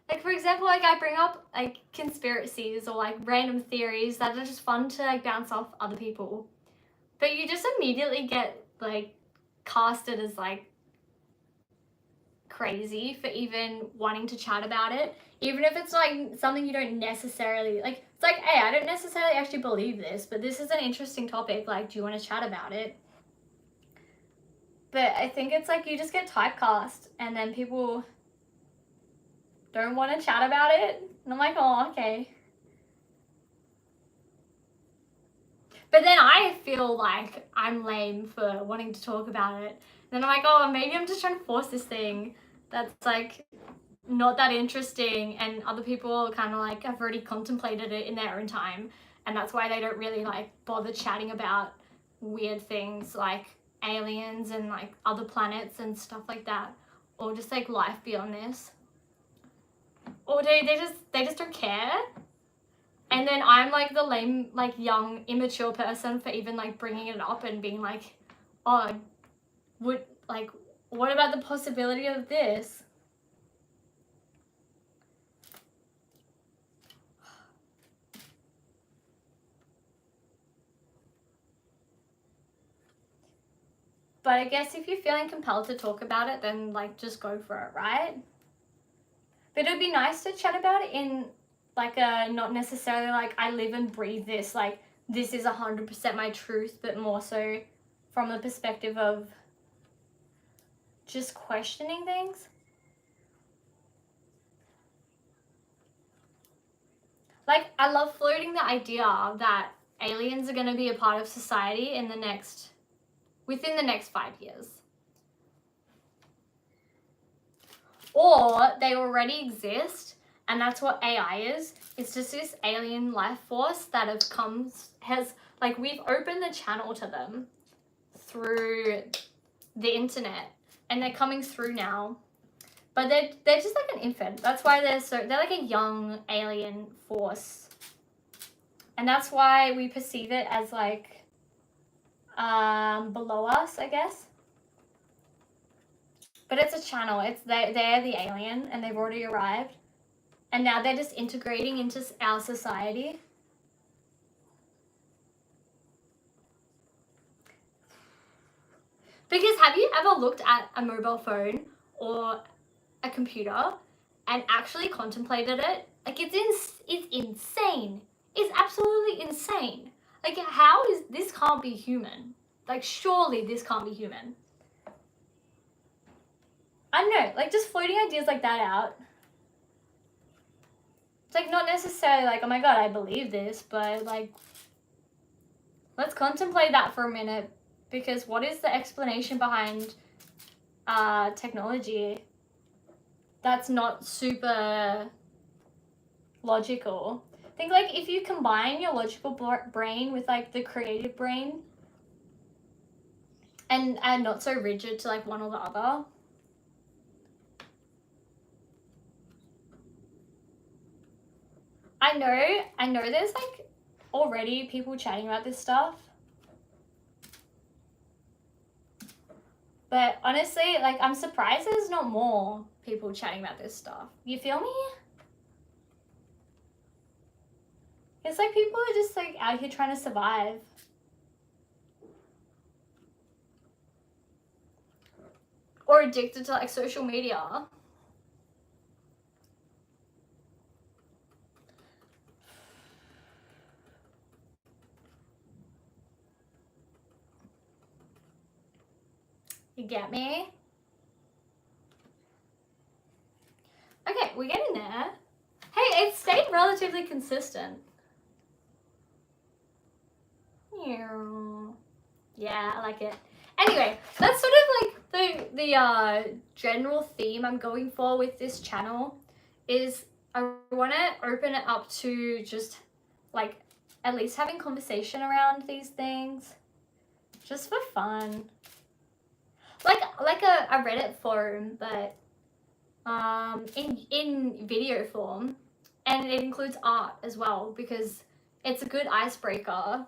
Like for example, like I bring up like conspiracies or like random theories that are just fun to like bounce off other people, but you just immediately get like casted as like crazy for even wanting to chat about it, even if it's like something you don't necessarily like. It's like, hey, I don't necessarily actually believe this, but this is an interesting topic, like do you want to chat about it? But I think it's like you just get typecast, and then people don't want to chat about it, and I'm like, oh, okay. But then I feel like I'm lame for wanting to talk about it. Then I'm like, oh, maybe I'm just trying to force this thing that's like not that interesting, and other people kind of like have already contemplated it in their own time, and that's why they don't really like bother chatting about weird things like aliens and like other planets and stuff like that, or just like life beyond this. Or they just don't care. And then I'm like the lame, like young, immature person for even like bringing it up and being like, oh, what about the possibility of this? But I guess if you're feeling compelled to talk about it, then like just go for it, right? But it would be nice to chat about it in like a, not necessarily like I live and breathe this, like this is 100% my truth, but more so from the perspective of just questioning things. Like I love floating the idea that aliens are going to be a part of society within the next 5 years. Or they already exist, and that's what AI is. It's just this alien life force that has like, we've opened the channel to them through the internet, and they're coming through now. But they're just like an infant. That's why they're like a young alien force. And that's why we perceive it as like below us, I guess. But it's a channel. They're the alien, and they've already arrived. And now they're just integrating into our society. Because have you ever looked at a mobile phone or a computer and actually contemplated it? Like it's insane. It's absolutely insane. Like how is this can't be human? Like surely this can't be human. I don't know, like just floating ideas like that out. It's like not necessarily like, oh my god, I believe this, but like let's contemplate that for a minute, because what is the explanation behind technology that's not super logical? I think like if you combine your logical brain with like the creative brain, and not so rigid to like one or the other. I know there's like already people chatting about this stuff. But honestly, like, I'm surprised there's not more people chatting about this stuff. You feel me? It's like people are just like out here trying to survive. Or addicted to like social media. You get me? Okay, we're getting there. Hey, it stayed relatively consistent. Yeah, I like it. Anyway, that's sort of like the general theme I'm going for with this channel is I want to open it up to just like at least having conversation around these things just for fun. Like a Reddit forum, but in video form, and it includes art as well because it's a good icebreaker.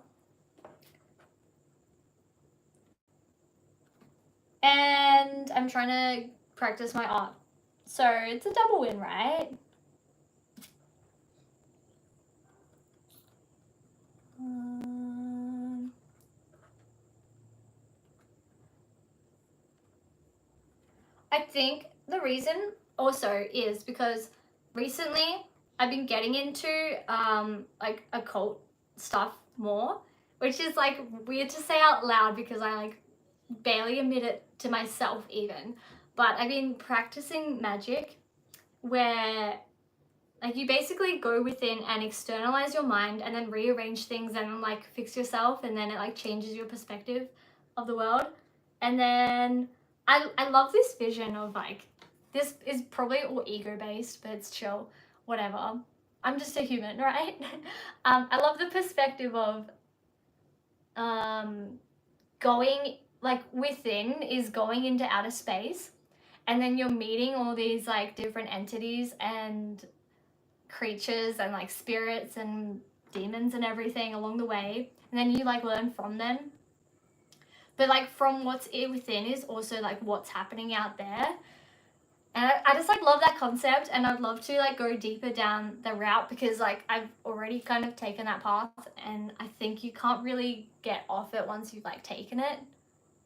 And I'm trying to practice my art. So it's a double win, right? I think the reason also is because recently I've been getting into like occult stuff more, which is like weird to say out loud because I like barely admit it to myself even. But I've been practicing magic where like you basically go within and externalize your mind and then rearrange things and like fix yourself, and then it like changes your perspective of the world. And then I love this vision of like, this is probably all ego based, but it's chill, whatever. I'm just a human, right? I love the perspective of going like within is going into outer space, and then you're meeting all these like different entities and creatures and like spirits and demons and everything along the way, and then you like learn from them, but like from what's within is also like what's happening out there. And I just like love that concept, and I'd love to like go deeper down the route because like I've already kind of taken that path, and I think you can't really get off it once you've like taken it,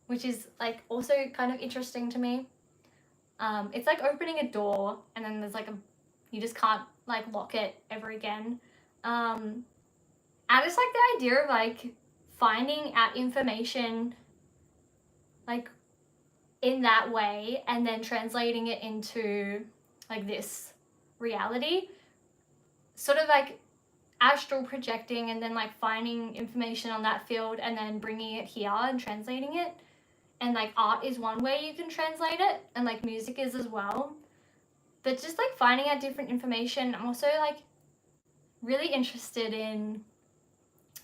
which is like also kind of interesting to me. It's like opening a door and then there's like you just can't like lock it ever again. I just like the idea of like finding out information like in that way and then translating it into like this reality, sort of like astral projecting and then like finding information on that field and then bringing it here and translating it. And like art is one way you can translate it, and like music is as well. But just like finding out different information, I'm also like really interested in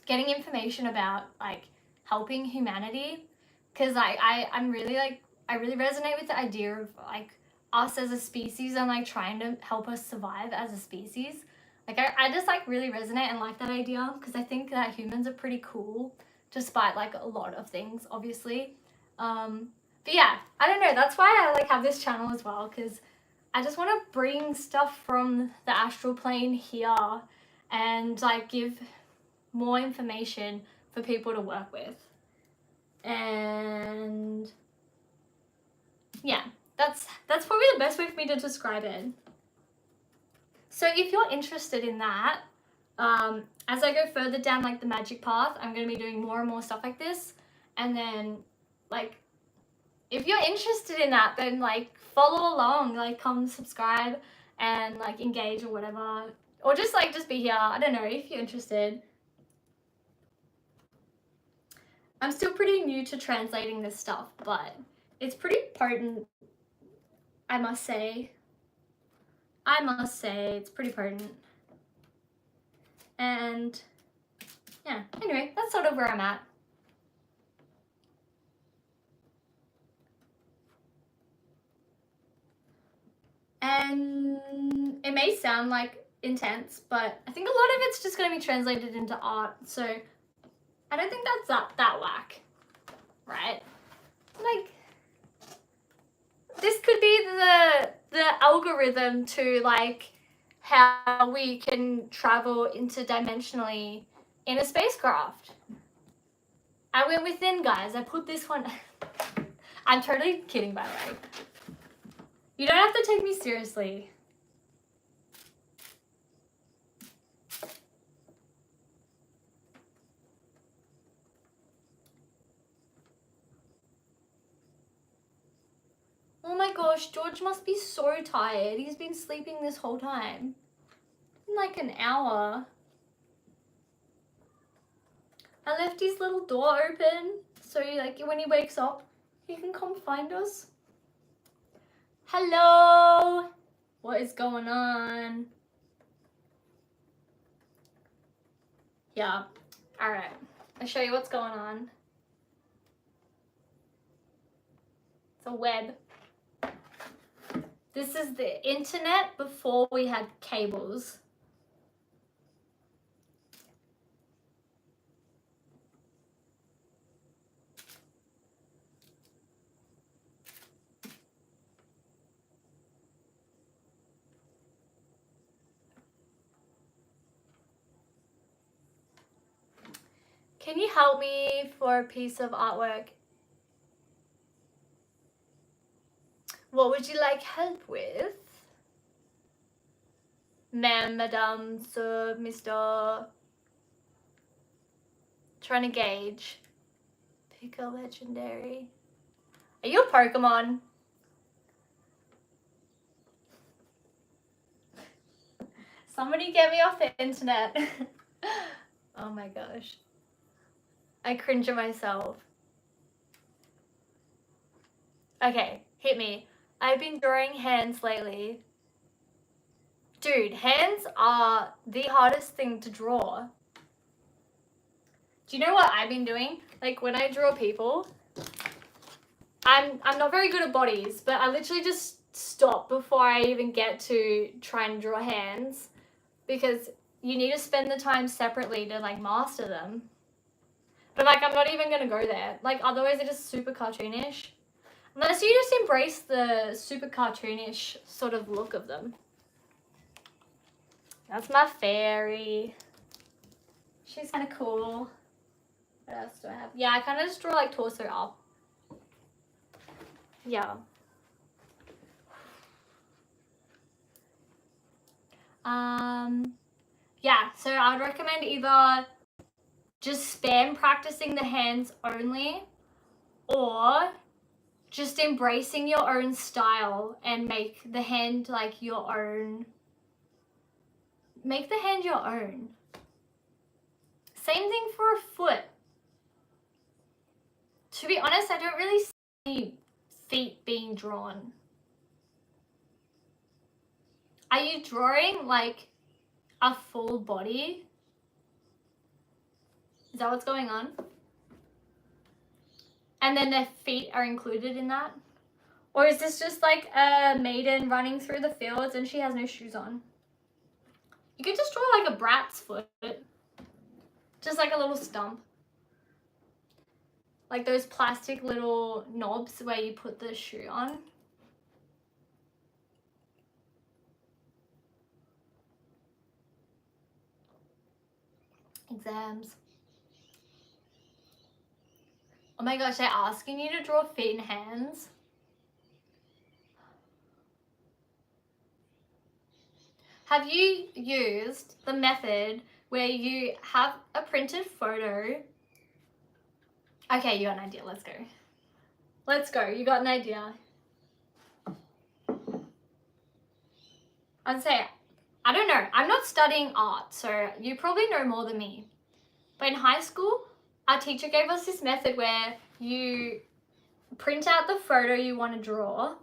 getting information about like helping humanity, because I'm really like, I really resonate with the idea of like us as a species and like trying to help us survive as a species. Like I just like really resonate and like that idea because I think that humans are pretty cool despite like a lot of things obviously. But yeah, I don't know, that's why I like have this channel as well, because I just want to bring stuff from the astral plane here and like give more information for people to work with. And yeah, that's probably the best way for me to describe it. So if you're interested in that, as I go further down like the magic path, I'm going to be doing more and more stuff like this. And then like, if you're interested in that, then like follow along, like come subscribe and like engage or whatever, or just like just be here. I don't know if you're interested. I'm still pretty new to translating this stuff, but it's pretty potent, I must say. It's pretty potent. And yeah, anyway, that's sort of where I'm at. And it may sound like intense, but I think a lot of it's just going to be translated into art. So I don't think that's that whack, right? Like, this could be the algorithm to like how we can travel interdimensionally in a spacecraft. I went within, guys. I put this one. I'm totally kidding, by the way. You don't have to take me seriously. Oh my gosh, George must be so tired. He's been sleeping this whole time. In like an hour. I left his little door open so like when he wakes up, he can come find us. Hello! What is going on? Yeah. Alright. I'll show you what's going on. It's a web. This is the internet before we had cables. Can you help me for a piece of artwork? What would you like help with? Ma'am, madame, sir, Mr. Trying to gauge. Pick a legendary. Are you a Pokemon? Somebody get me off the internet. Oh my gosh. I cringe at myself. Okay, hit me. I've been drawing hands lately. Dude, hands are the hardest thing to draw. Do you know what I've been doing? Like when I draw people, I'm not very good at bodies, but I literally just stop before I even get to try and draw hands because you need to spend the time separately to like master them. But like I'm not even gonna go there. Like otherwise they're just super cartoonish. Unless you just embrace the super cartoonish sort of look of them. That's my fairy. She's kind of cool. What else do I have? Yeah, I kind of just draw like torso up. Yeah. Yeah, so I would recommend either just spam practicing the hands only or just embracing your own style and make the hand like your own. Make the hand your own. Same thing for a foot. To be honest, I don't really see feet being drawn. Are you drawing like a full body? Is that what's going on? And then their feet are included in that? Or is this just like a maiden running through the fields and she has no shoes on? You could just draw like a brat's foot. Just like a little stump. Like those plastic little knobs where you put the shoe on. Exams. Oh my gosh, they're asking you to draw feet and hands. Have you used the method where you have a printed photo? Okay, you got an idea. Let's go. Let's go. You got an idea. I'd say, I don't know. I'm not studying art, so you probably know more than me. But in high school, our teacher gave us this method where you print out the photo you want to draw.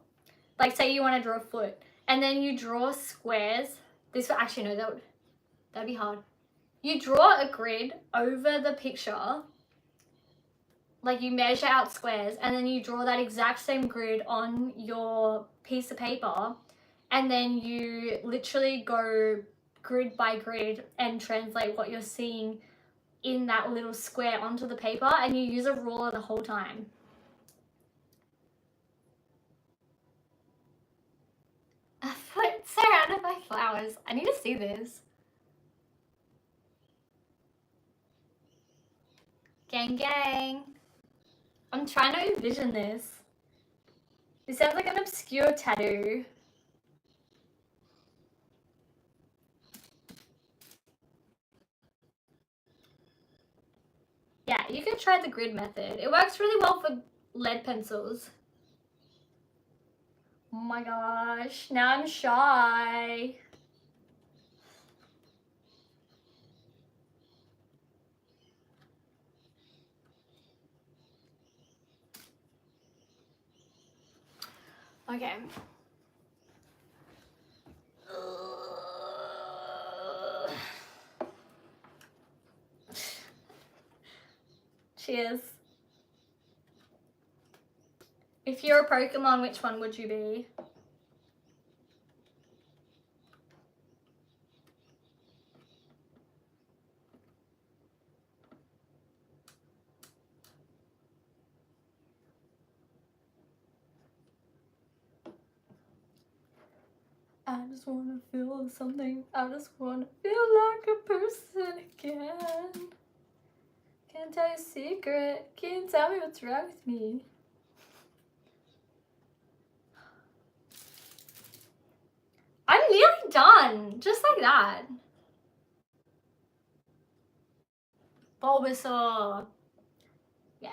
Like say you want to draw a foot. And then you draw squares. This will actually, no, that'd be hard. You draw a grid over the picture. Like you measure out squares and then you draw that exact same grid on your piece of paper and then you literally go grid by grid and translate what you're seeing in that little square onto the paper, and you use a ruler the whole time. A foot surrounded by flowers. I need to see this. Gang gang. I'm trying to envision this. This sounds like an obscure tattoo. Yeah, you can try the grid method. It works really well for lead pencils. Oh my gosh, now I'm shy. Okay. Cheers. If you're a Pokemon, which one would you be? I just wanna feel something. I just wanna feel like a person again. Can't tell you a secret. Can't tell me what's wrong with me. I'm nearly done. Just like that. Bulbasaur. Yeah.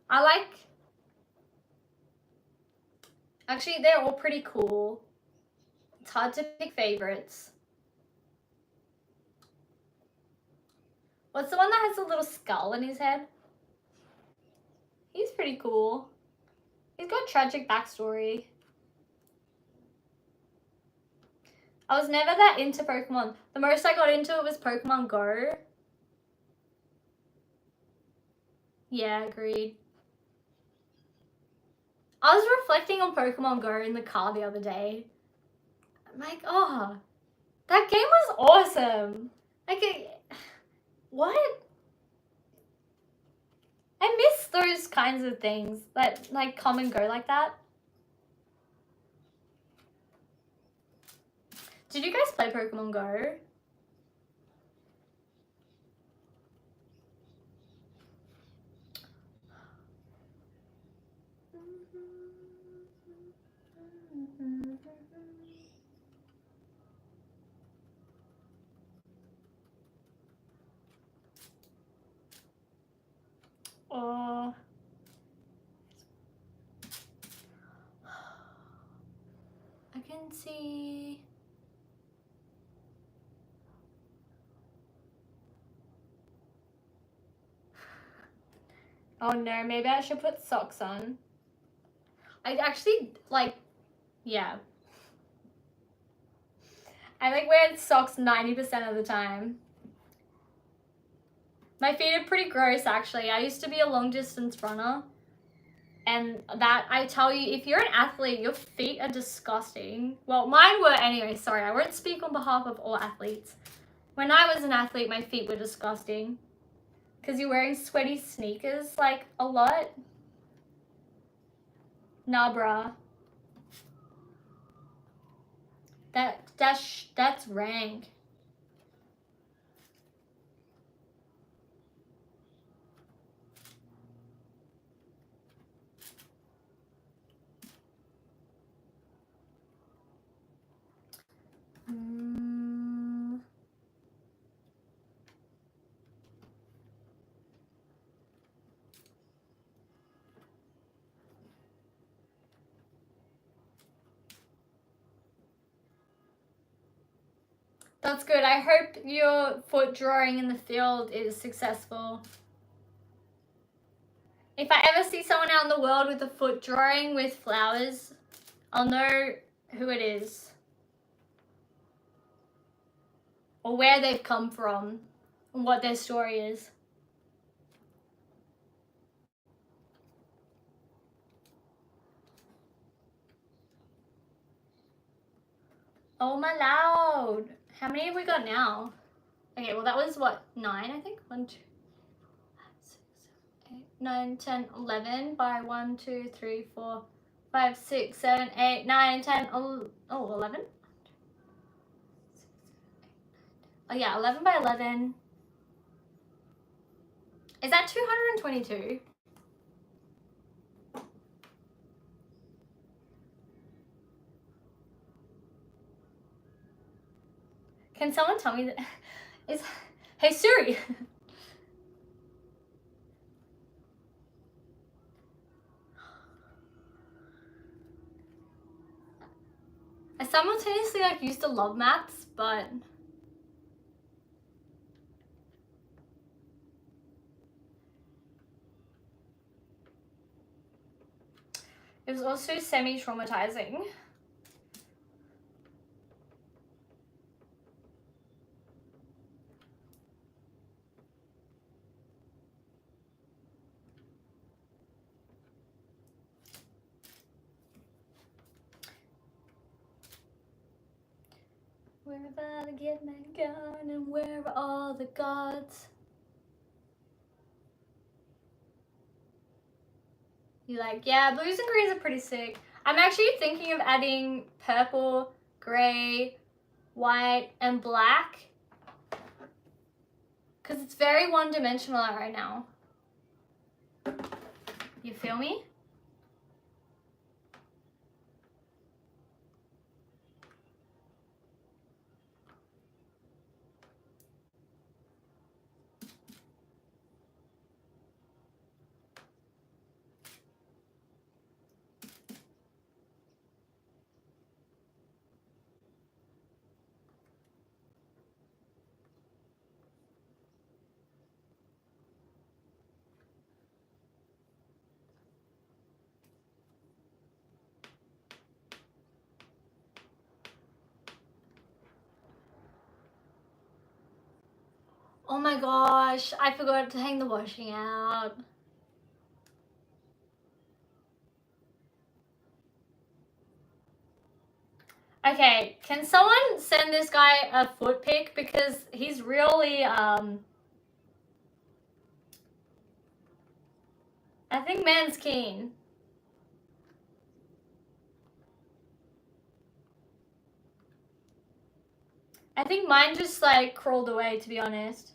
I like... Actually, they're all pretty cool. It's hard to pick favorites. What's the one that has a little skull in his head? He's pretty cool. He's got a tragic backstory. I was never that into Pokemon. The most I got into it was Pokemon Go. Yeah, agreed. I was reflecting on Pokemon Go in the car the other day. I'm like, oh, that game was awesome. Like, what? I miss those kinds of things that like come and go like that. Did you guys play Pokemon Go? Oh. I can see. Oh no, maybe I should put socks on. I actually like, yeah. I like wear socks 90% of the time. My feet are pretty gross actually. I used to be a long distance runner. And that, I tell you, if you're an athlete, your feet are disgusting. Well, mine were anyway, sorry. I won't speak on behalf of all athletes. When I was an athlete, my feet were disgusting. Because you're wearing sweaty sneakers, like, a lot. Nah, bruh. That's rank. That's good. I hope your foot drawing in the field is successful. If I ever see someone out in the world with a foot drawing with flowers, I'll know who it is. Or where they've come from. And what their story is. Oh my loud. How many have we got now? Okay, well that was what, 9 I think? 1, 2, 6, 7, 8, 9, 10, 11 by 1, 2, 3, 4, 5, 6, 7, 8, 9, 10, 11? Oh yeah, 11 by 11. Is that 222? Can someone tell me that? Is Hey Siri. I simultaneously like used to love maths, but it was also semi-traumatizing. Where have I get my gun and where are all the gods? You like, yeah, blues and greens are pretty sick. I'm actually thinking of adding purple, grey, white, and black. Because it's very one-dimensional right now. You feel me? Oh my gosh, I forgot to hang the washing out. Okay, can someone send this guy a foot pic because he's really I think man's keen. I think mine just like crawled away, to be honest.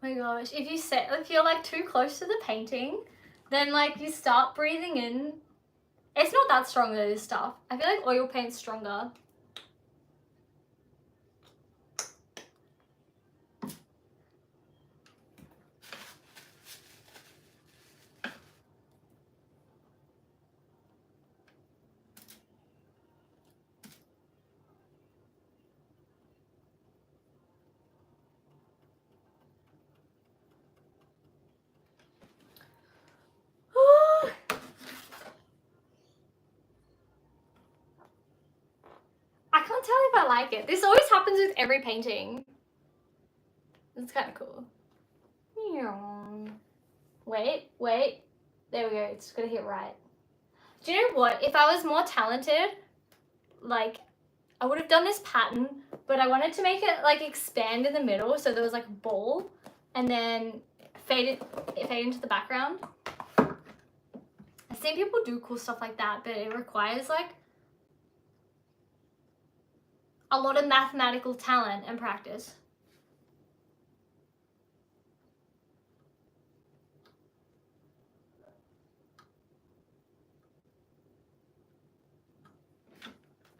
Oh my gosh, if you're like too close to the painting, then like you start breathing in. It's not that strong though, this stuff. I feel like oil paint's stronger. I can't tell if I like it. This always happens with every painting. It's kind of cool. Wait. There we go. It's gonna hit right. Do you know what? If I was more talented, like, I would have done this pattern, but I wanted to make it like expand in the middle so there was like a ball and then fade into the background. I've seen people do cool stuff like that, but it requires like a lot of mathematical talent and practice.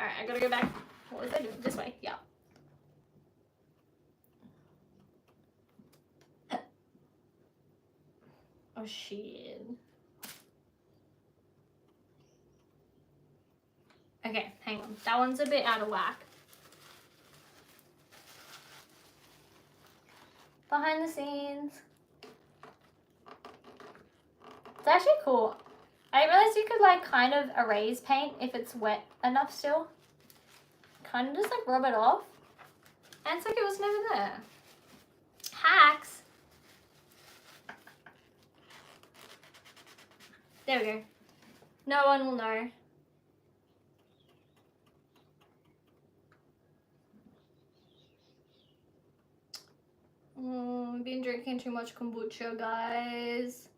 All right, I gotta go back. What was I doing? This way, yeah. Oh shit. Okay, hang Hang on, that one's a bit out of whack. Behind the scenes. It's actually cool. I realized you could like kind of erase paint if it's wet enough still. Kind of just like rub it off. And it's like it was never there. Hacks. There we go. No one will know. I've been drinking too much kombucha, guys.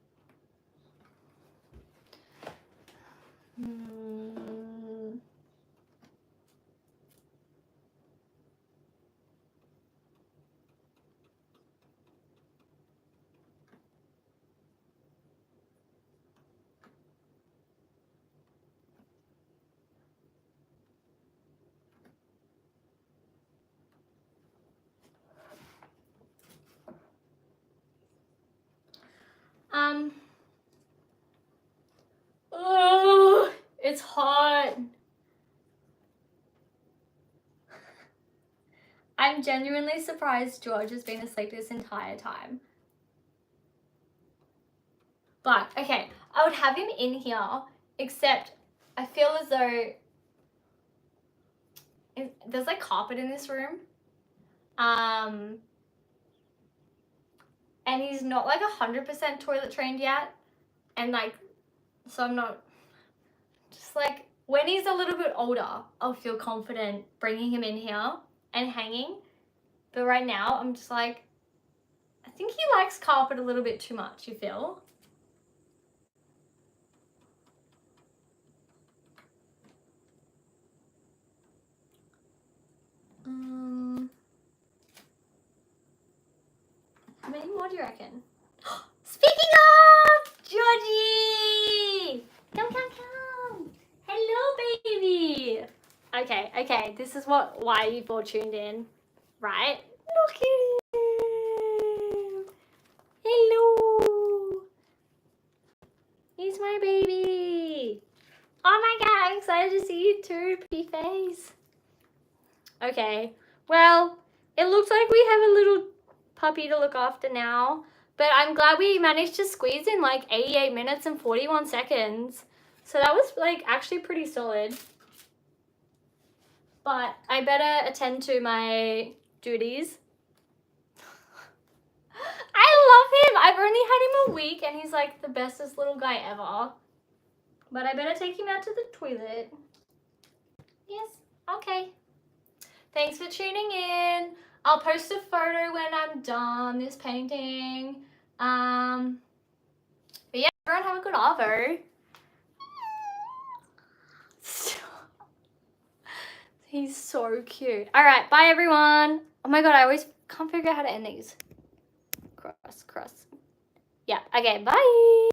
Oh, it's hot. I'm genuinely surprised George has been asleep this entire time. But, okay, I would have him in here, except I feel as though there's like carpet in this room. And he's not like 100% toilet trained yet. And like, so I'm not, just like, when he's a little bit older, I'll feel confident bringing him in here and hanging. But right now, I'm just like, I think he likes carpet a little bit too much, you feel? How many more do you reckon? Speaking of, Georgie! Come. Hello, baby. Okay, this is why you've all tuned in, right? Look at him. Hello. He's my baby. Oh my god, I'm excited to see you too, pretty face. Okay, well, it looks like we have a little puppy to look after now, but I'm glad we managed to squeeze in like 88 minutes and 41 seconds. So that was like actually pretty solid. But I better attend to my duties. I love him. I've only had him a week and he's like the bestest little guy ever. But I better take him out to the toilet. Yes, okay. Thanks for tuning in. I'll post a photo when I'm done this painting. But yeah, everyone have a good arvo. He's so cute. All right, bye everyone. Oh my god, I always can't figure out how to end these. Cross. Yeah, okay, bye.